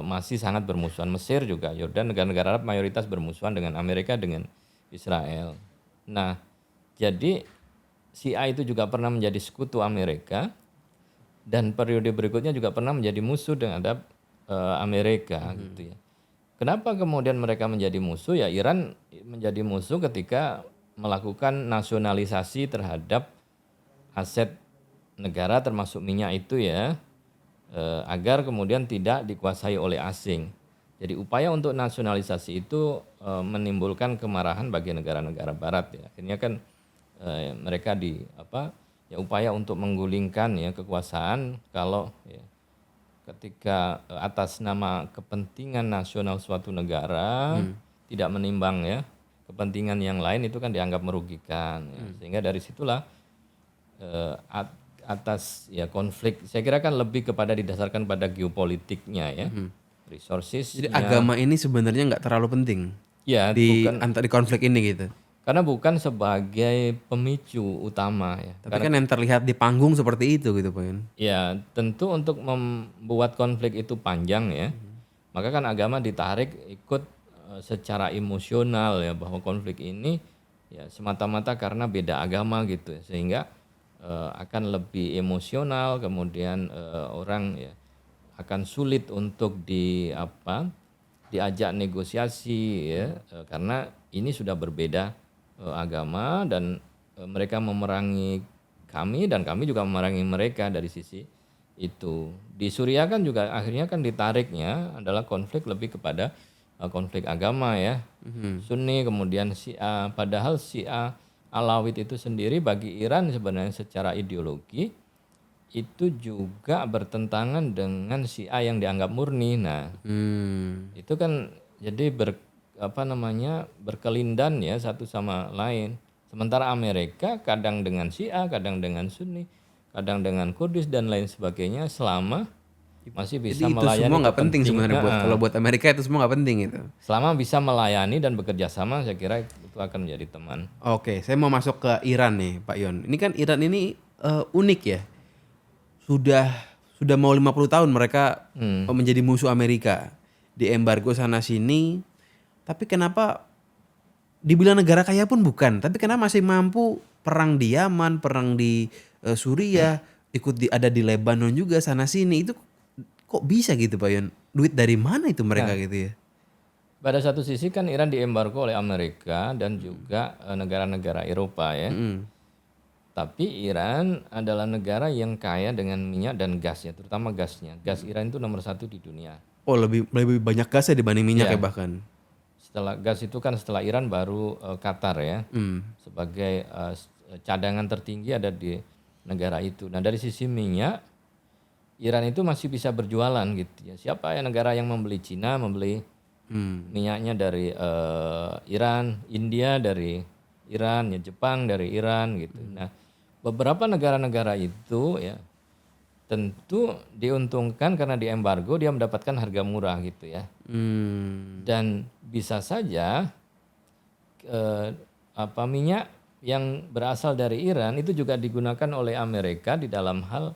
masih sangat bermusuhan. Mesir juga, Yordan, negara-negara Arab mayoritas bermusuhan dengan Amerika, dengan Israel. Nah, jadi Syiah itu juga pernah menjadi sekutu Amerika dan periode berikutnya juga pernah menjadi musuh terhadap Amerika gitu ya. Kenapa kemudian mereka menjadi musuh? Ya Iran menjadi musuh ketika melakukan nasionalisasi terhadap aset negara termasuk minyak itu ya, agar kemudian tidak dikuasai oleh asing. Jadi upaya untuk nasionalisasi itu menimbulkan kemarahan bagi negara-negara Barat ya. Akhirnya kan mereka ya upaya untuk menggulingkan ya kekuasaan kalau ya, ketika atas nama kepentingan nasional suatu negara tidak menimbang ya kepentingan yang lain itu kan dianggap merugikan ya. Sehingga dari situlah atas ya konflik saya kira kan lebih kepada didasarkan pada geopolitiknya ya, Jadi resourcesnya agama ini sebenarnya nggak terlalu penting ya, di bukan di konflik ini gitu. karena bukan sebagai pemicu utama ya. Tapi kan yang terlihat di panggung seperti itu gitu Pak Yun. Ya tentu untuk membuat konflik itu panjang ya, maka kan agama ditarik ikut secara emosional ya, bahwa konflik ini ya semata-mata karena beda agama gitu ya, sehingga akan lebih emosional, kemudian orang ya akan sulit untuk diajak negosiasi ya, karena ini sudah berbeda agama dan mereka memerangi kami dan kami juga memerangi mereka dari sisi itu. Di Suriah kan juga akhirnya kan ditariknya adalah konflik lebih kepada konflik agama ya. Sunni kemudian Syiah, padahal Syiah Alawid itu sendiri bagi Iran sebenarnya secara ideologi itu juga bertentangan dengan Syiah yang dianggap murni. Nah, itu kan jadi berkelindan ya satu sama lain. Sementara Amerika kadang dengan Syiah, kadang dengan Sunni, kadang dengan Kudus dan lain sebagainya, selama masih bisa Jadi itu semua melayani nggak penting sebenarnya buat kalau buat Amerika itu semua nggak penting itu. selama bisa melayani dan bekerja sama, saya kira itu akan menjadi teman. Oke, saya mau masuk ke Iran nih Pak Yon. Ini kan Iran ini unik ya. Sudah mau 50 tahun mereka menjadi musuh Amerika. Di embargo sana sini. Tapi kenapa dibilang negara kaya pun bukan, tapi kenapa masih mampu perang di Yaman, perang di Suriah, ada di Lebanon juga sana sini. Itu kok bisa gitu Pak Yon? Duit dari mana itu mereka gitu ya? Pada satu sisi kan Iran diembargo oleh Amerika dan juga negara-negara Eropa ya. Tapi Iran adalah negara yang kaya dengan minyak dan gas ya, terutama gasnya. Gas Iran itu nomor 1 di dunia. Oh lebih banyak gasnya dibanding minyak ya bahkan. Setelah gas itu kan setelah Iran baru Qatar ya, sebagai cadangan tertinggi ada di negara itu. Nah dari sisi minyak, Iran itu masih bisa berjualan gitu ya. Siapa ya negara yang membeli? Cina membeli minyaknya dari Iran, India dari Iran, ya Jepang dari Iran gitu. Nah beberapa negara-negara itu ya tentu diuntungkan karena diembargo, dia mendapatkan harga murah gitu ya. Dan bisa saja minyak yang berasal dari Iran itu juga digunakan oleh Amerika di dalam hal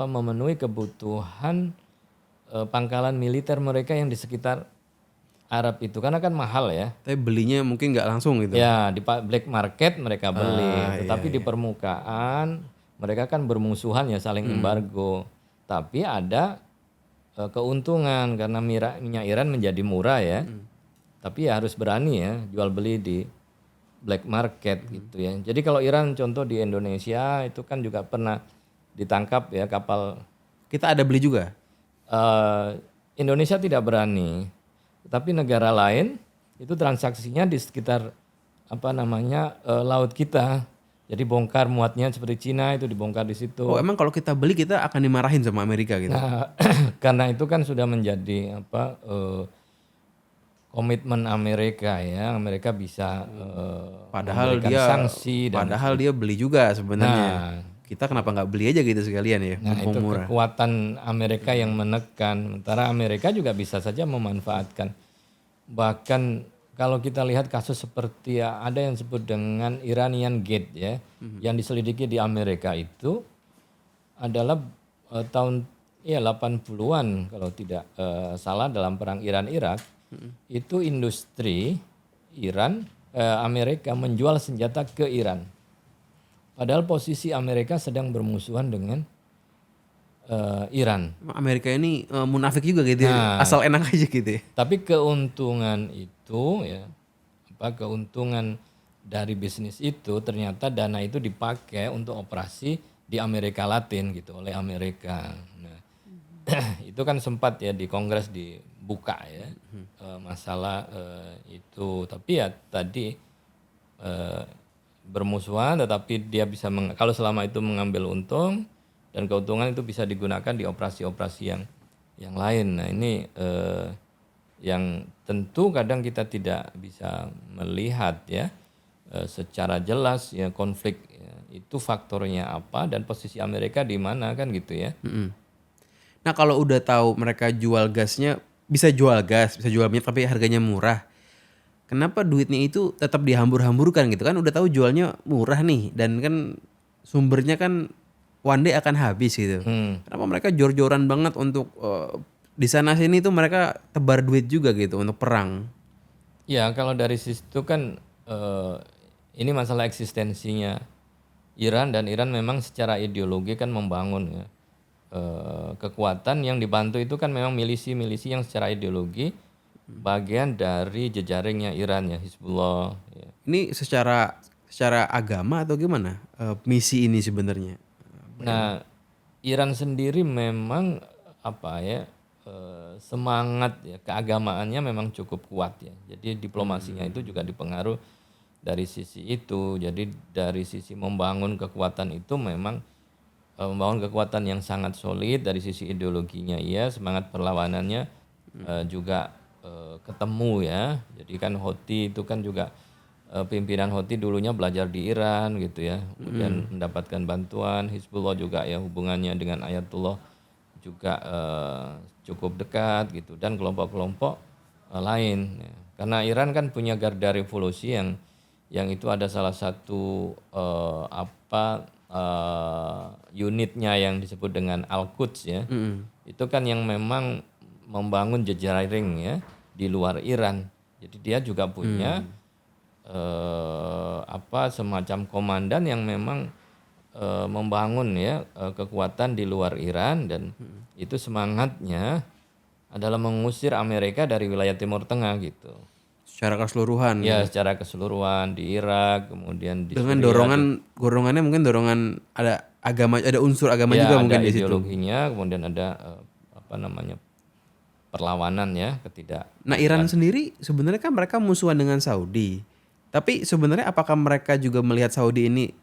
memenuhi kebutuhan pangkalan militer mereka yang di sekitar Arab itu, karena kan mahal ya. Tapi belinya mungkin nggak langsung gitu. Ya di black market mereka beli, tetapi di permukaan mereka kan bermusuhan ya, saling embargo. Tapi ada keuntungan karena minyak Iran menjadi murah ya. Tapi ya harus berani ya jual beli di black market gitu ya. Jadi kalau Iran contoh di Indonesia itu kan juga pernah ditangkap ya kapal. Kita ada beli juga. Indonesia tidak berani, tapi negara lain itu transaksinya di sekitar laut kita. Jadi bongkar muatnya seperti Cina itu dibongkar di situ. Oh emang kalau kita beli kita akan dimarahin sama Amerika gitu? Nah, karena itu kan sudah menjadi komitmen Amerika ya. Amerika bisa Padahal memberikan sanksi. Padahal dia beli juga sebenarnya. Nah, kita kenapa nggak beli aja gitu sekalian ya? Nah itu murah. kekuatan Amerika yang menekan. Sementara Amerika juga bisa saja memanfaatkan. Bahkan kalau kita lihat kasus seperti ada yang disebut dengan Iranian Gate ya, yang diselidiki di Amerika itu adalah tahun ya 80-an kalau tidak salah dalam perang Iran-Irak itu industri Amerika menjual senjata ke Iran. Padahal posisi Amerika sedang bermusuhan dengan Iran. Amerika ini munafik juga gitu ya. Nah, Asal enak aja gitu ya. tapi keuntungan itu ya keuntungan dari bisnis itu ternyata dana itu dipakai untuk operasi di Amerika Latin gitu oleh Amerika. Nah, itu kan sempat ya di Kongres dibuka ya masalah itu. Tapi ya tadi bermusuhan, tetapi dia bisa kalau selama itu mengambil untung dan keuntungan itu bisa digunakan di operasi-operasi yang lain. Nah ini yang tentu kadang kita tidak bisa melihat ya secara jelas ya konflik ya, itu faktornya apa dan posisi Amerika di mana kan gitu ya. Nah kalau udah tahu mereka jual gasnya, bisa jual gas, bisa jual minyak tapi harganya murah. Kenapa duitnya itu tetap dihambur-hamburkan gitu kan? Udah tahu jualnya murah nih dan kan sumbernya kan one day akan habis gitu. Kenapa mereka jor-joran banget untuk di sana sini tuh mereka tebar duit juga gitu untuk perang. Ya kalau dari situ kan ini masalah eksistensinya Iran dan Iran memang secara ideologi kan membangun ya kekuatan yang dibantu itu kan memang milisi-milisi yang secara ideologi bagian dari jejaringnya Iran ya Hizbullah. Ya. Ini secara agama atau gimana misi ini sebenarnya? Nah Iran sendiri memang apa ya semangat ya keagamaannya memang cukup kuat ya. Jadi diplomasinya itu juga dipengaruhi dari sisi itu. Jadi dari sisi membangun kekuatan itu memang membangun kekuatan yang sangat solid dari sisi ideologinya ya, semangat perlawanannya juga ketemu ya. Jadi kan Houthi itu kan juga pimpinan Houthi dulunya belajar di Iran gitu ya. Kemudian mendapatkan bantuan, Hizbullah juga ya hubungannya dengan Ayatullah juga cukup dekat gitu dan kelompok-kelompok lain ya. Karena Iran kan punya garda revolusi yang itu ada salah satu unitnya yang disebut dengan Al-Quds ya. Itu kan yang memang membangun jejaring ya di luar Iran. Jadi dia juga punya semacam komandan yang memang membangun ya kekuatan di luar Iran dan itu semangatnya adalah mengusir Amerika dari wilayah Timur Tengah gitu. Secara keseluruhan. Ya, secara keseluruhan di Irak, kemudian di Dengan Suriah dorongannya mungkin dorongan ada agama, ada unsur agama ya juga ada mungkin di situ. ideologinya, kemudian ada perlawanan ya Nah Iran sendiri sebenarnya kan mereka musuhan dengan Saudi. Tapi sebenarnya apakah mereka juga melihat Saudi ini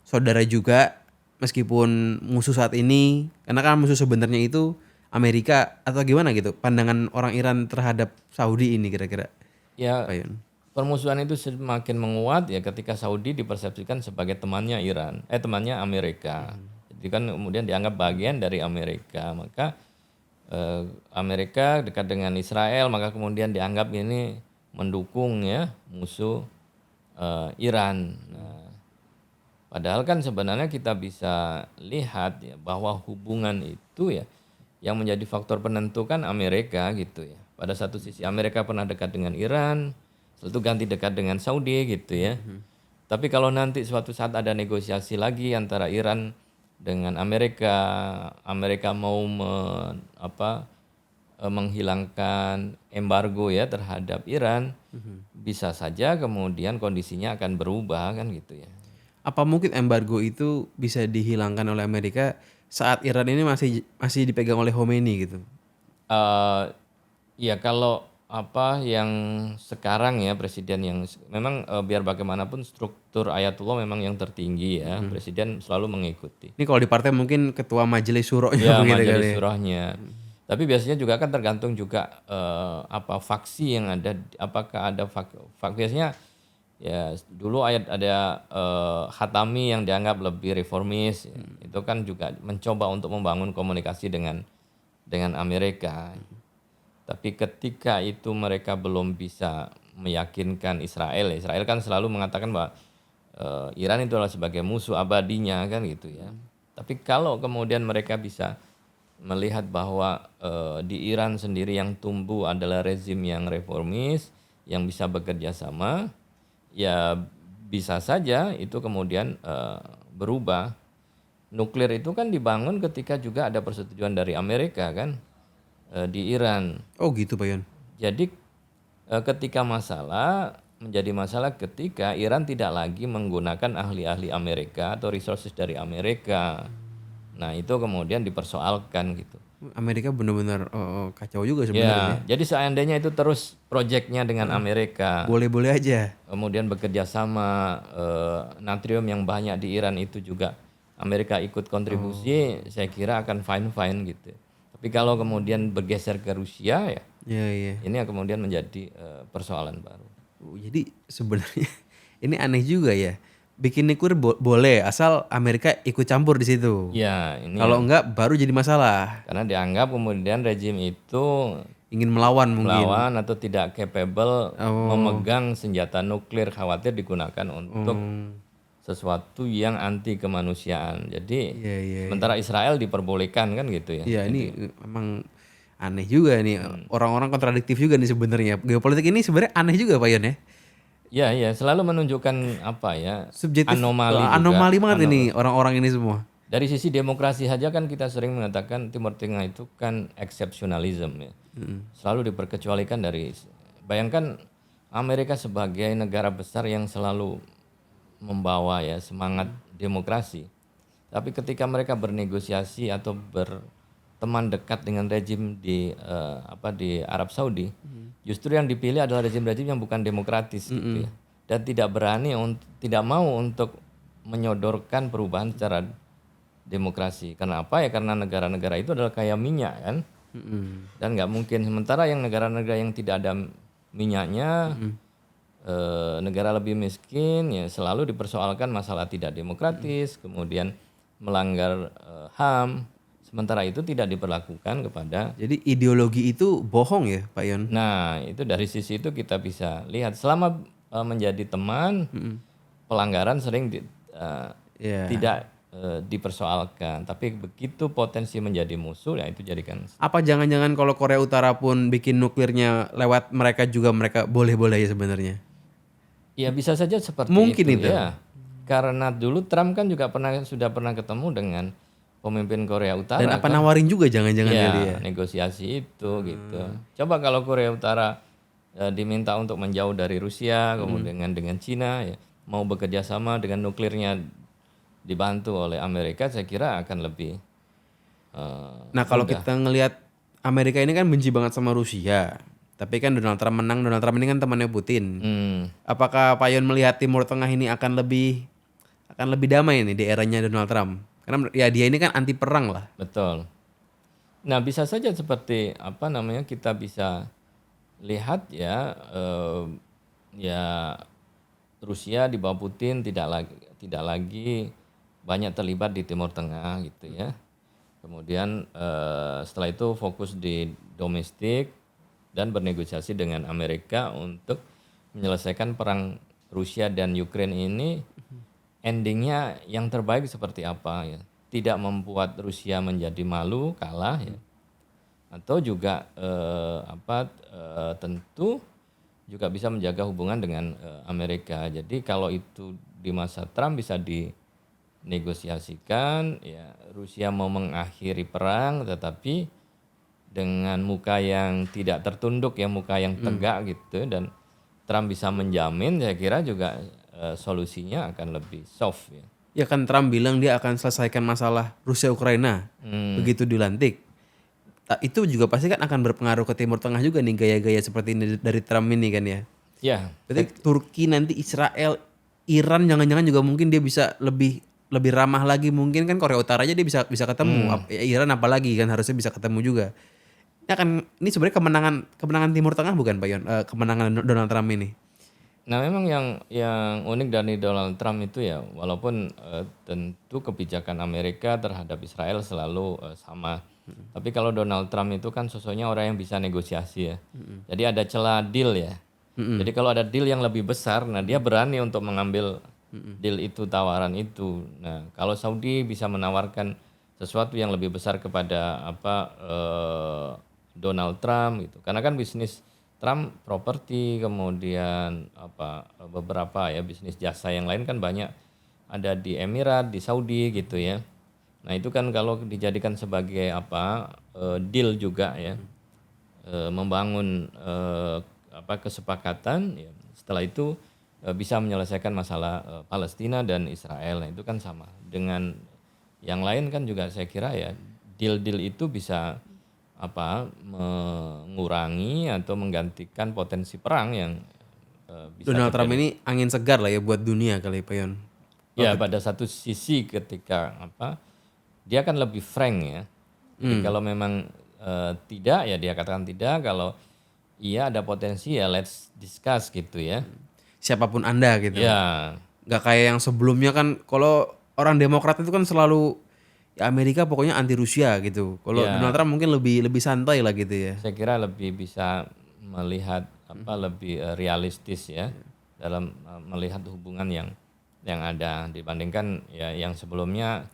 saudara juga meskipun musuh saat ini? Karena kan musuh sebenarnya itu Amerika atau gimana gitu? Pandangan orang Iran terhadap Saudi ini kira-kira. Ya Pak Yun? permusuhan itu semakin menguat ya ketika Saudi dipersepsikan sebagai temannya temannya Amerika. Jadi kan kemudian dianggap bagian dari Amerika. Maka Amerika dekat dengan Israel, maka kemudian dianggap ini mendukung ya musuh Iran. Nah, padahal kan sebenarnya kita bisa lihat ya bahwa hubungan itu ya yang menjadi faktor penentu kan Amerika gitu ya. Pada satu sisi Amerika pernah dekat dengan Iran, setelah itu ganti dekat dengan Saudi gitu ya. Tapi kalau nanti suatu saat ada negosiasi lagi antara Iran dengan Amerika, Amerika mau menghilangkan embargo ya terhadap Iran, bisa saja kemudian kondisinya akan berubah kan gitu ya. Apa mungkin embargo itu bisa dihilangkan oleh Amerika saat Iran ini masih dipegang oleh Khomeini gitu? Ya kalau yang sekarang ya presiden yang memang biar bagaimanapun struktur Ayatullah memang yang tertinggi ya, presiden selalu mengikuti. Ini kalau di partai mungkin ketua majelis syuronya Ya begitu kali majelis ya. surahnya. Tapi biasanya juga kan tergantung juga faksi yang ada, apakah ada biasanya ya dulu ada Khatami yang dianggap lebih reformis, ya. Itu kan juga mencoba untuk membangun komunikasi dengan Amerika. Tapi ketika itu mereka belum bisa meyakinkan Israel kan selalu mengatakan bahwa Iran itu adalah sebagai musuh abadinya kan gitu ya. Tapi kalau kemudian mereka bisa melihat bahwa di Iran sendiri yang tumbuh adalah rezim yang reformis, yang bisa bekerja sama, ya bisa saja itu kemudian berubah. Nuklir itu kan dibangun ketika juga ada persetujuan dari Amerika kan di Iran. Oh gitu Pak Yon. Jadi ketika menjadi masalah ketika Iran tidak lagi menggunakan ahli-ahli Amerika atau resources dari Amerika. Nah itu kemudian dipersoalkan gitu. Amerika benar-benar kacau juga Ya, sebenarnya. jadi seandainya itu terus proyeknya dengan Amerika, Boleh-boleh aja. kemudian bekerja sama, natrium yang banyak di Iran itu juga Amerika ikut kontribusi, saya kira akan fine-fine gitu. Tapi kalau kemudian bergeser ke Rusia ya, Iya, iya. ini yang kemudian menjadi persoalan baru. Jadi sebenarnya ini aneh juga ya. Bikin nuklir boleh asal Amerika ikut campur di situ. Ya, ini Kalau enggak baru jadi masalah. karena dianggap kemudian rejim itu Ingin melawan mungkin. melawan atau tidak capable memegang senjata nuklir, khawatir digunakan untuk sesuatu yang anti kemanusiaan. Jadi Iya, iya. sementara Israel diperbolehkan kan gitu ya. Iya, ini memang aneh juga nih. Orang-orang kontradiktif juga nih sebenarnya. Geopolitik ini sebenarnya aneh juga Pak Yon ya. Ya, ya, selalu menunjukkan apa ya? Subjektif Anomali juga. anomali banget ini orang-orang ini semua. Dari sisi demokrasi saja kan kita sering mengatakan Timur Tengah itu kan exceptionalism ya. Selalu diperkecualikan dari bayangkan Amerika sebagai negara besar yang selalu membawa ya semangat demokrasi. Tapi ketika mereka bernegosiasi atau berteman dekat dengan rejim di Arab Saudi, justru yang dipilih adalah rezim-rezim yang bukan demokratis gitu ya. Dan tidak mau untuk menyodorkan perubahan secara demokrasi. Karena apa ya? Karena negara-negara itu adalah kaya minyak kan. Dan nggak mungkin sementara yang negara-negara yang tidak ada minyaknya negara lebih miskin ya selalu dipersoalkan masalah tidak demokratis, kemudian melanggar HAM. Sementara itu tidak diperlakukan kepada. Jadi ideologi itu bohong ya Pak Yon? Nah, itu dari sisi itu kita bisa lihat selama menjadi teman pelanggaran sering Iya. tidak dipersoalkan, tapi begitu potensi menjadi musuh ya itu jadikan. Apa jangan-jangan kalau Korea Utara pun bikin nuklirnya lewat mereka juga mereka boleh-boleh ya sebenarnya? Ya bisa saja seperti Mungkin itu. ya. Karena dulu Trump kan juga sudah pernah ketemu dengan pemimpin Korea Utara. Dan apa nawarin juga jangan-jangan ya, kali ya? negosiasi itu gitu. Coba kalau Korea Utara diminta untuk menjauh dari Rusia, kemudian dengan Cina ya, mau bekerja sama dengan nuklirnya dibantu oleh Amerika, saya kira akan lebih Nah kalau kita ngelihat Amerika ini kan benci banget sama Rusia. Tapi kan Donald Trump menang, Donald Trump ini kan temannya Putin. Apakah Pak Yon melihat Timur Tengah ini akan lebih damai nih di eranya Donald Trump? Karena ya dia ini kan anti perang lah. betul. Nah bisa saja seperti apa namanya kita bisa lihat ya ya Rusia di bawah Putin tidak lagi banyak terlibat di Timur Tengah gitu ya. Kemudian setelah itu fokus di domestik dan bernegosiasi dengan Amerika untuk menyelesaikan perang Rusia dan Ukraina ini. Endingnya yang terbaik seperti apa ya? Tidak membuat Rusia menjadi malu kalah ya, atau juga tentu juga bisa menjaga hubungan dengan Amerika. Jadi kalau itu di masa Trump bisa dinegosiasikan, ya Rusia mau mengakhiri perang, tetapi dengan muka yang tidak tertunduk ya, muka yang tegak gitu, dan Trump bisa menjamin, saya kira juga solusinya akan lebih soft ya. Ya kan Trump bilang dia akan selesaikan masalah Rusia Ukraina begitu dilantik. Itu juga pasti kan akan berpengaruh ke Timur Tengah juga nih gaya-gaya seperti ini dari Trump ini kan ya. Ya, Berarti Turki nanti Israel, Iran jangan-jangan juga mungkin dia bisa lebih ramah lagi mungkin kan Korea Utara aja dia bisa ketemu. Iran apalagi kan harusnya bisa ketemu juga. Ini sebenarnya kemenangan Timur Tengah bukan Pak Yon? Kemenangan Donald Trump ini. nah memang yang unik dari Donald Trump itu ya, walaupun tentu kebijakan Amerika terhadap Israel selalu sama. Tapi kalau Donald Trump itu kan sosoknya orang yang bisa negosiasi ya. Jadi ada celah deal ya. Jadi kalau ada deal yang lebih besar, nah dia berani untuk mengambil deal itu, tawaran itu. Nah kalau Saudi bisa menawarkan sesuatu yang lebih besar kepada Donald Trump gitu. Karena kan bisnis Trump properti, kemudian beberapa ya bisnis jasa yang lain kan banyak ada di Emirat, di Saudi gitu ya. Nah, itu kan kalau dijadikan sebagai deal juga ya. Membangun kesepakatan ya, setelah itu bisa menyelesaikan masalah Palestina dan Israel. Nah, itu kan sama dengan yang lain kan juga saya kira ya deal-deal itu bisa mengurangi atau menggantikan potensi perang yang bisa Donald Trump terjadi. ini angin segar lah ya buat dunia kali Pak Yon. Ya, pada satu sisi ketika dia kan lebih frank ya. Jadi kalau memang tidak ya dia katakan tidak, kalau iya ada potensi ya let's discuss gitu ya. Siapapun Anda gitu. Ya, Nggak kayak yang sebelumnya kan, kalau orang Demokrat itu kan selalu ya Amerika pokoknya anti Rusia gitu. Kalau ya Donald Trump mungkin lebih santai lah gitu ya. saya kira lebih bisa melihat lebih realistis ya dalam melihat hubungan yang ada dibandingkan ya yang sebelumnya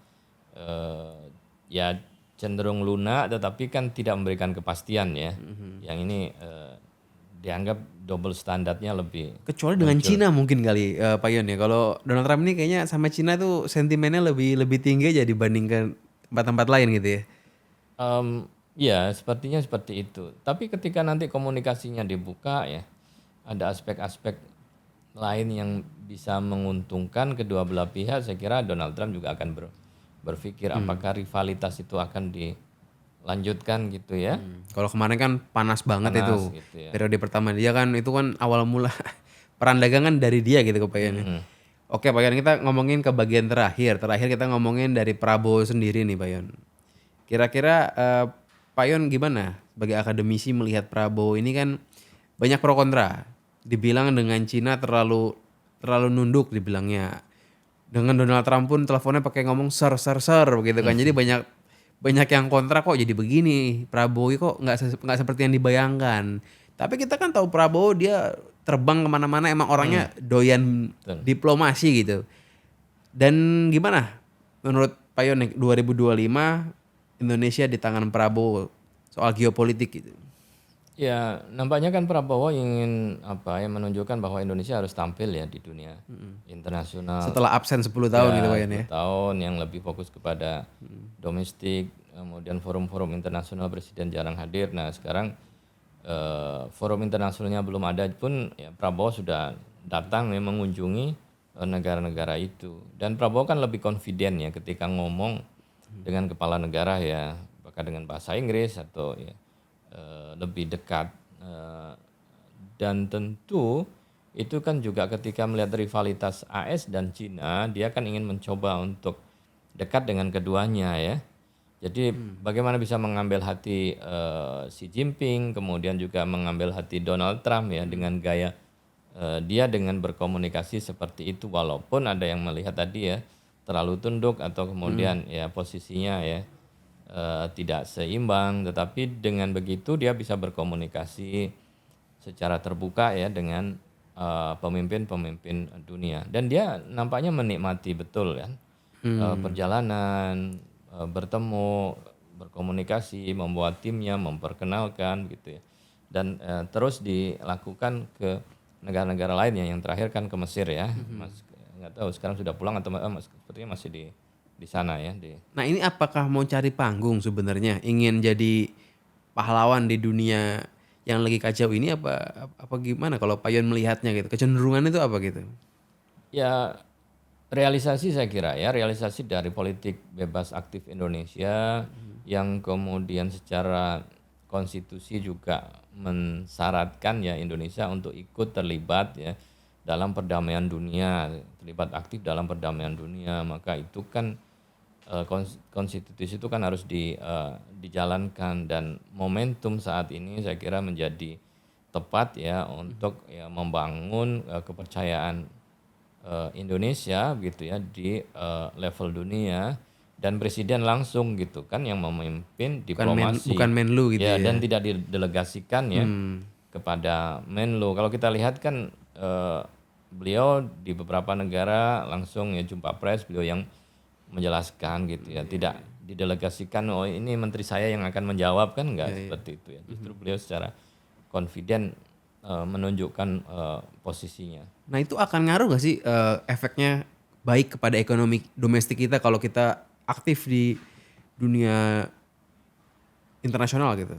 ya cenderung lunak tetapi kan tidak memberikan kepastian ya. Yang ini dianggap double standarnya lebih Kecuali dengan Cina mungkin kali Pak Yon ya. Kalau Donald Trump ini kayaknya sama Cina tuh sentimennya lebih tinggi aja dibandingkan tempat-tempat lain gitu ya. Ya, sepertinya seperti itu. Tapi ketika nanti komunikasinya dibuka ya, ada aspek-aspek lain yang bisa menguntungkan kedua belah pihak. Saya kira Donald Trump juga akan berpikir apakah rivalitas itu akan dilanjutkan gitu ya. Kalau kemarin kan panas banget Panas itu. gitu ya. Periode pertama dia kan itu kan awal mula perang dagangan dari dia gitu Pak Yon ya. Oke Pak Yon, kita ngomongin ke bagian terakhir. Terakhir kita ngomongin dari Prabowo sendiri nih Pak Yon. Kira-kira Pak Yon gimana sebagai akademisi melihat Prabowo ini kan banyak pro kontra. Dibilang dengan Cina terlalu nunduk dibilangnya. Dengan Donald Trump pun teleponnya pakai ngomong ser begitu kan. Jadi banyak yang kontra, kok jadi begini. Prabowo kok nggak seperti yang dibayangkan. Tapi kita kan tahu Prabowo dia terbang kemana-mana, emang orangnya doyan diplomasi gitu. Dan gimana menurut Pak Yon nih, 2025 Indonesia di tangan Prabowo soal geopolitik gitu. Ya, nampaknya kan Prabowo ingin menunjukkan bahwa Indonesia harus tampil ya di dunia internasional. Setelah absen 10 tahun gitu Pak Yon ya. 10 tahun yang lebih fokus kepada domestik, kemudian forum-forum internasional presiden jarang hadir. Nah, sekarang forum internasionalnya belum ada pun ya Prabowo sudah datang ya mengunjungi negara-negara itu. Dan Prabowo kan lebih confident ya ketika ngomong dengan kepala negara ya, apakah dengan bahasa Inggris atau ya lebih dekat. Dan tentu itu kan juga ketika melihat rivalitas AS dan Cina, dia kan ingin mencoba untuk dekat dengan keduanya ya. Jadi bagaimana bisa mengambil hati Xi Jinping, kemudian juga mengambil hati Donald Trump ya dengan gaya dia dengan berkomunikasi seperti itu, walaupun ada yang melihat tadi ya terlalu tunduk atau kemudian ya posisinya ya tidak seimbang, tetapi dengan begitu dia bisa berkomunikasi secara terbuka ya dengan pemimpin-pemimpin dunia, dan dia nampaknya menikmati betul kan perjalanan, bertemu, berkomunikasi, membuat timnya, memperkenalkan gitu ya, dan terus dilakukan ke negara-negara lainnya. Yang terakhir kan ke Mesir ya, Mas, nggak tahu sekarang sudah pulang atau sepertinya masih di sana ya. Nah ini apakah mau cari panggung sebenarnya? Ingin jadi pahlawan di dunia yang lagi kacau ini apa gimana kalau Pak Yon melihatnya gitu? Kecenderungan itu apa gitu? Ya, realisasi saya kira ya, realisasi dari politik bebas aktif Indonesia yang kemudian secara konstitusi juga mensyaratkan ya Indonesia untuk ikut terlibat ya dalam perdamaian dunia, terlibat aktif dalam perdamaian dunia, maka itu kan konstitusi itu kan harus dijalankan, dan momentum saat ini saya kira menjadi tepat ya untuk ya membangun kepercayaan Indonesia gitu ya di level dunia, dan presiden langsung gitu kan yang memimpin diplomasi, bukan Menlu gitu ya, ya. dan tidak didelegasikan ya kepada Menlu. Kalau kita lihat kan beliau di beberapa negara langsung ya jumpa pers, beliau yang menjelaskan gitu ya, tidak didelegasikan, oh ini menteri saya yang akan menjawab, kan enggak seperti itu ya. Justru beliau secara confident menunjukkan posisinya. Nah itu akan ngaruh gak sih efeknya baik kepada ekonomi domestik kita kalau kita aktif di dunia internasional gitu?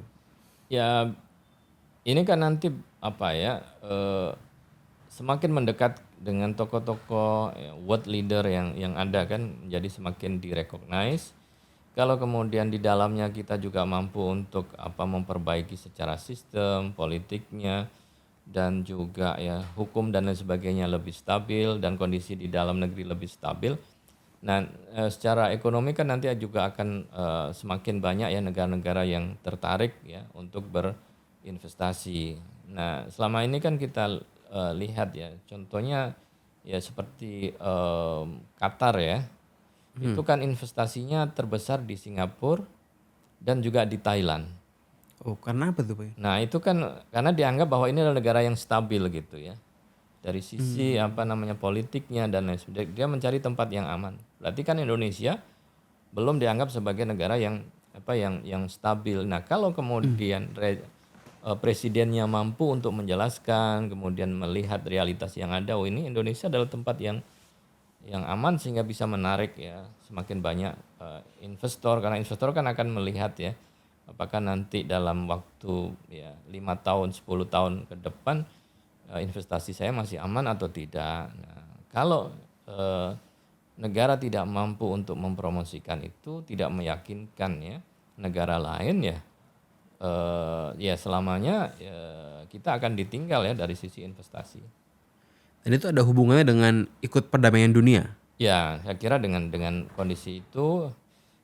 Ya ini kan nanti apa ya, semakin mendekat dengan tokoh-tokoh world leader yang ada kan menjadi semakin direcognize. Kalau kemudian di dalamnya kita juga mampu untuk memperbaiki secara sistem politiknya dan juga ya hukum dan lain sebagainya lebih stabil dan kondisi di dalam negeri lebih stabil. Nah, secara ekonomi kan nanti juga akan semakin banyak ya negara-negara yang tertarik ya untuk berinvestasi. Nah, selama ini kan kita lihat ya, contohnya ya seperti Qatar ya, itu kan investasinya terbesar di Singapura dan juga di Thailand. Oh karena apa tuh Pak? Nah itu kan karena dianggap bahwa ini adalah negara yang stabil gitu ya. Dari sisi politiknya dan lain sebagainya, dia mencari tempat yang aman. Berarti kan Indonesia belum dianggap sebagai negara yang yang stabil. Nah kalau kemudian presidennya mampu untuk menjelaskan, kemudian melihat realitas yang ada, oh ini Indonesia adalah tempat yang aman sehingga bisa menarik ya semakin banyak investor, karena investor kan akan melihat ya apakah nanti dalam waktu ya 5 tahun 10 tahun ke depan investasi saya masih aman atau tidak. Nah, kalau negara tidak mampu untuk mempromosikan itu, tidak meyakinkan ya negara lain ya ya selamanya kita akan ditinggal ya dari sisi investasi. Dan itu ada hubungannya dengan ikut perdamaian dunia? Ya, saya kira dengan kondisi itu,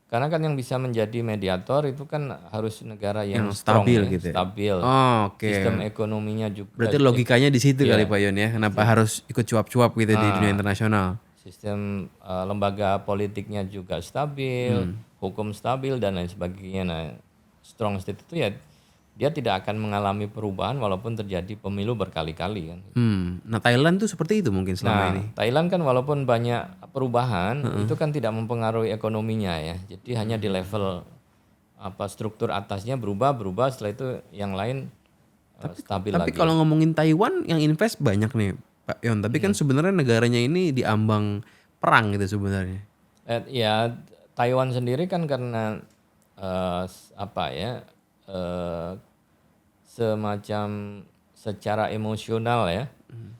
karena kan yang bisa menjadi mediator itu kan harus negara yang strong stabil ya, gitu ya? stabil. Oh, oke. Sistem ekonominya juga. Berarti logikanya di situ Iya. kali Pak Yon ya, kenapa harus ikut cuap-cuap gitu di dunia internasional? Sistem lembaga politiknya juga stabil, hukum stabil dan lain sebagainya. Nah, strong state itu ya dia tidak akan mengalami perubahan walaupun terjadi pemilu berkali-kali kan. Nah Thailand tuh seperti itu mungkin selama ini. Thailand kan walaupun banyak perubahan itu kan tidak mempengaruhi ekonominya ya. Jadi hanya di level struktur atasnya berubah setelah itu yang lain stabil Tapi lagi. kalau ngomongin Taiwan yang invest banyak nih Pak Yon, tapi kan sebenarnya negaranya ini diambang perang gitu sebenarnya. Ya Taiwan sendiri kan karena semacam secara emosional ya.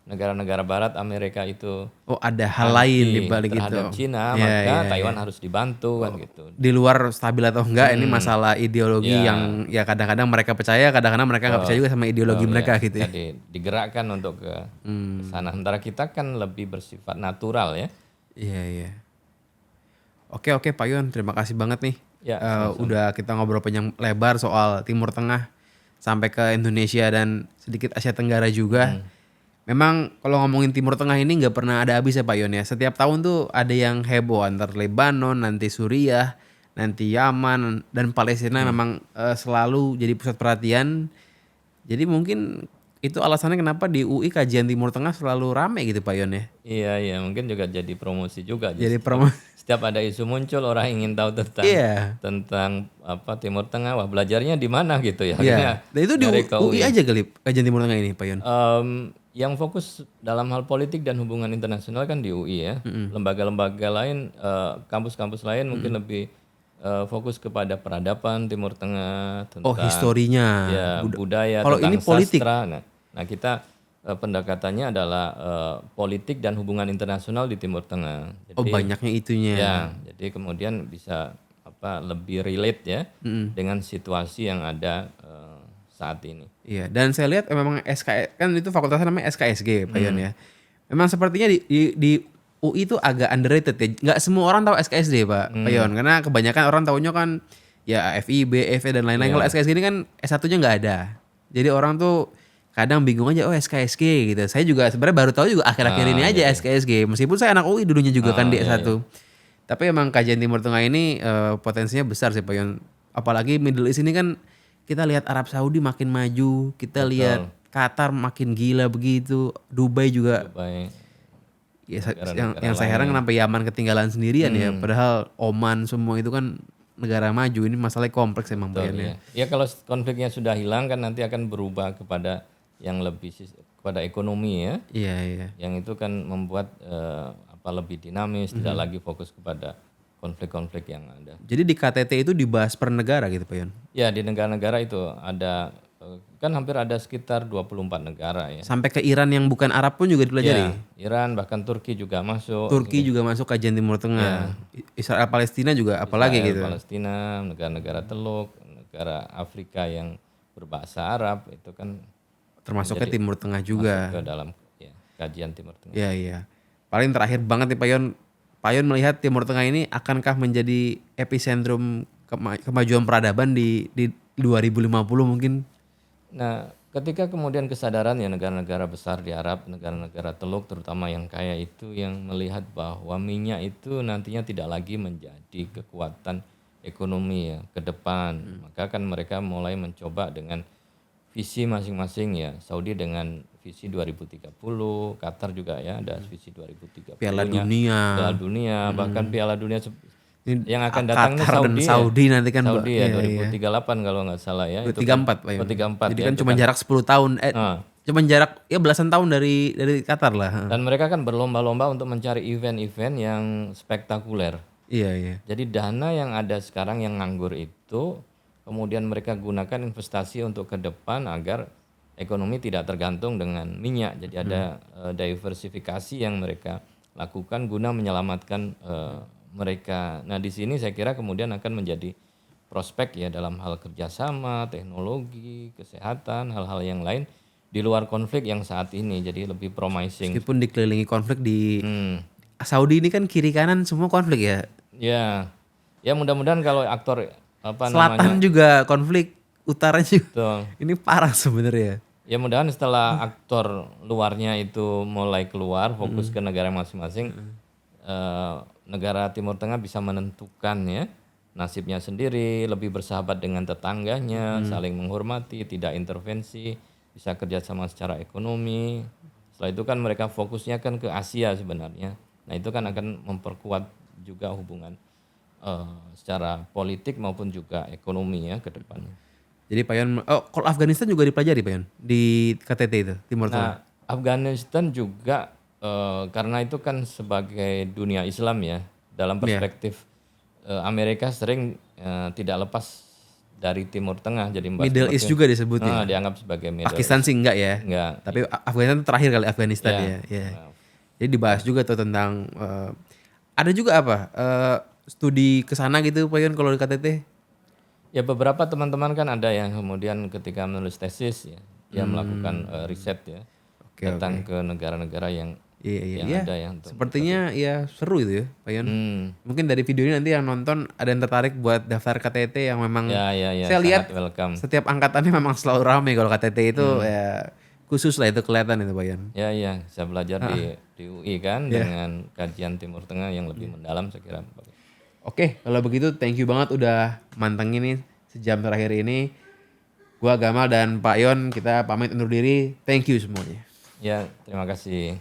Negara-negara barat Amerika itu Oh ada hal lain di balik itu. terhadap Cina, maka Taiwan harus dibantu kan gitu. Di luar stabil atau enggak ini masalah ideologi yang ya kadang-kadang mereka percaya, kadang-kadang mereka nggak percaya juga sama ideologi mereka gitu ya. Digerakkan untuk ke sana. Sementara kita kan lebih bersifat natural ya. Iya. Oke Pak Yon, terima kasih banget nih. Ya, udah kita ngobrol panjang lebar soal Timur Tengah sampai ke Indonesia dan sedikit Asia Tenggara juga. Memang kalau ngomongin Timur Tengah ini nggak pernah ada habis ya Pak Yon ya. Setiap tahun tuh ada yang heboh antar Lebanon, nanti Suriah, nanti Yaman dan Palestina memang selalu jadi pusat perhatian. Jadi mungkin itu alasannya kenapa di UI kajian Timur Tengah selalu rame gitu Pak Yon ya. Iya, mungkin juga jadi promosi juga. Jadi promosi. Setiap ada isu muncul orang ingin tahu tentang Timur Tengah, wah belajarnya di mana gitu ya. Iya. Dan itu di UI aja kali kajian Timur Tengah ini Pak Yon. Yang fokus dalam hal politik dan hubungan internasional kan di UI ya. Lembaga-lembaga lain, kampus-kampus lain mungkin lebih fokus kepada peradaban Timur Tengah, tentang historinya, ya, budaya, kalau tentang ini politik. sastra. Nah kita pendekatannya adalah politik dan hubungan internasional di Timur Tengah. Jadi, banyaknya itunya. Ya, jadi kemudian bisa lebih relate ya dengan situasi yang ada saat ini. Iya, dan saya lihat memang kan itu fakultasnya namanya SKSG Pak Yon ya. Memang sepertinya di UI itu agak underrated ya. Nggak semua orang tahu SKSD Pak Yon, karena kebanyakan orang taunya kan ya FIB, FE dan lain-lain. Kalau SKSG ini kan S1-nya nggak ada. Jadi orang tuh kadang bingung aja, oh SKSG gitu. Saya juga sebenarnya baru tahu juga akhir-akhir ini aja SKSG. Meskipun saya anak UI dulunya juga kan di S1. Tapi emang kajian Timur Tengah ini potensinya besar sih Pak Yon. Apalagi Middle East ini kan kita lihat Arab Saudi makin maju, kita lihat Qatar makin gila begitu, Dubai juga. Ya, yang saya heran kenapa Yaman ketinggalan sendirian ya, padahal Oman semua itu kan negara maju. Ini masalahnya kompleks emang Pak Yon ya. Ya kalau konfliknya sudah hilang kan nanti akan berubah kepada yang lebih kepada ekonomi ya. Iya, iya. Yang itu kan membuat lebih dinamis, tidak lagi fokus kepada konflik-konflik yang ada. Jadi di KTT itu dibahas per negara gitu Pak Yon? Ya di negara-negara itu ada kan hampir ada sekitar 24 negara ya. Sampai ke Iran yang bukan Arab pun juga dipelajari? Ya, Iran bahkan Turki juga masuk. Turki juga masuk kajian Timur Tengah. Israel Palestina juga apalagi gitu. Palestina, negara-negara Teluk, negara Afrika yang berbahasa Arab itu kan Termasuk ke Timur Tengah juga. masuk ke dalam kajian Timur Tengah. Iya, iya. Paling terakhir banget nih Pak Yon. Pak Yon melihat Timur Tengah ini akankah menjadi epicentrum kemajuan peradaban di 2050 mungkin? Nah, ketika kemudian kesadaran ya negara-negara besar di Arab, negara-negara Teluk terutama yang kaya itu yang melihat bahwa minyak itu nantinya tidak lagi menjadi kekuatan ekonomi ya ke depan. Maka kan mereka mulai mencoba dengan visi masing-masing ya. Saudi dengan visi 2030, Qatar juga ya ada visi 2030. Piala Dunia. Bahkan Piala Dunia yang akan Qatar datang nih dan Saudi nanti kan Saudi ya 2038 kalau nggak salah ya. 2034 Pak Yon. 2034 Jadi ya, kan cuma jarak 10 tahun. Cuma jarak ya belasan tahun dari Qatar lah. Dan mereka kan berlomba-lomba untuk mencari event-event yang spektakuler. Iya, iya. Jadi dana yang ada sekarang yang nganggur itu kemudian mereka gunakan investasi untuk ke depan agar ekonomi tidak tergantung dengan minyak. Jadi ada diversifikasi yang mereka lakukan guna menyelamatkan mereka. Nah di sini saya kira kemudian akan menjadi prospek ya dalam hal kerjasama, teknologi, kesehatan, hal-hal yang lain di luar konflik yang saat ini. Jadi lebih promising. Meskipun dikelilingi konflik di Saudi ini kan kiri kanan semua konflik ya. Ya mudah-mudahan kalau aktor Selatan juga konflik, utara juga. Betul. Ini parah sebenarnya. Ya mudah-mudahan setelah aktor luarnya itu mulai keluar fokus ke negara masing-masing, negara Timur Tengah bisa menentukan ya nasibnya sendiri, lebih bersahabat dengan tetangganya, saling menghormati, tidak intervensi, bisa kerjasama secara ekonomi. Setelah itu kan mereka fokusnya kan ke Asia sebenarnya. Nah itu kan akan memperkuat juga hubungan secara politik maupun juga ekonomi ya ke depannya. Jadi Pak Yon, kalau Afghanistan juga dipelajari Pak Yon di KTT itu Timur Tengah. Afghanistan juga karena itu kan sebagai dunia Islam ya dalam perspektif Amerika sering tidak lepas dari Timur Tengah jadi Middle East juga disebutnya. Dianggap sebagai Middle Pakistan East. sih enggak ya. Enggak. Tapi Afghanistan itu terakhir kali Afghanistan ya. Jadi dibahas juga tuh tentang ada juga apa studi ke sana gitu Pak Yon kalau di KTT? Ya beberapa teman-teman kan ada yang kemudian ketika menulis tesis ya dia melakukan riset ya datang ke negara-negara yang ada yang sepertinya ya seru itu ya Pak Yon. Mungkin dari video ini nanti yang nonton ada yang tertarik buat daftar KTT yang memang saya lihat setiap angkatannya memang selalu ramai kalau KTT itu ya khusus lah itu kelihatan itu Pak Yon. Ya saya belajar di UI kan dengan kajian Timur Tengah yang lebih mendalam saya kira. Oke, kalau begitu thank you banget udah mantengin nih sejam terakhir ini. Gua Gamal dan Pak Yon kita pamit undur diri. Thank you semuanya. Ya, terima kasih.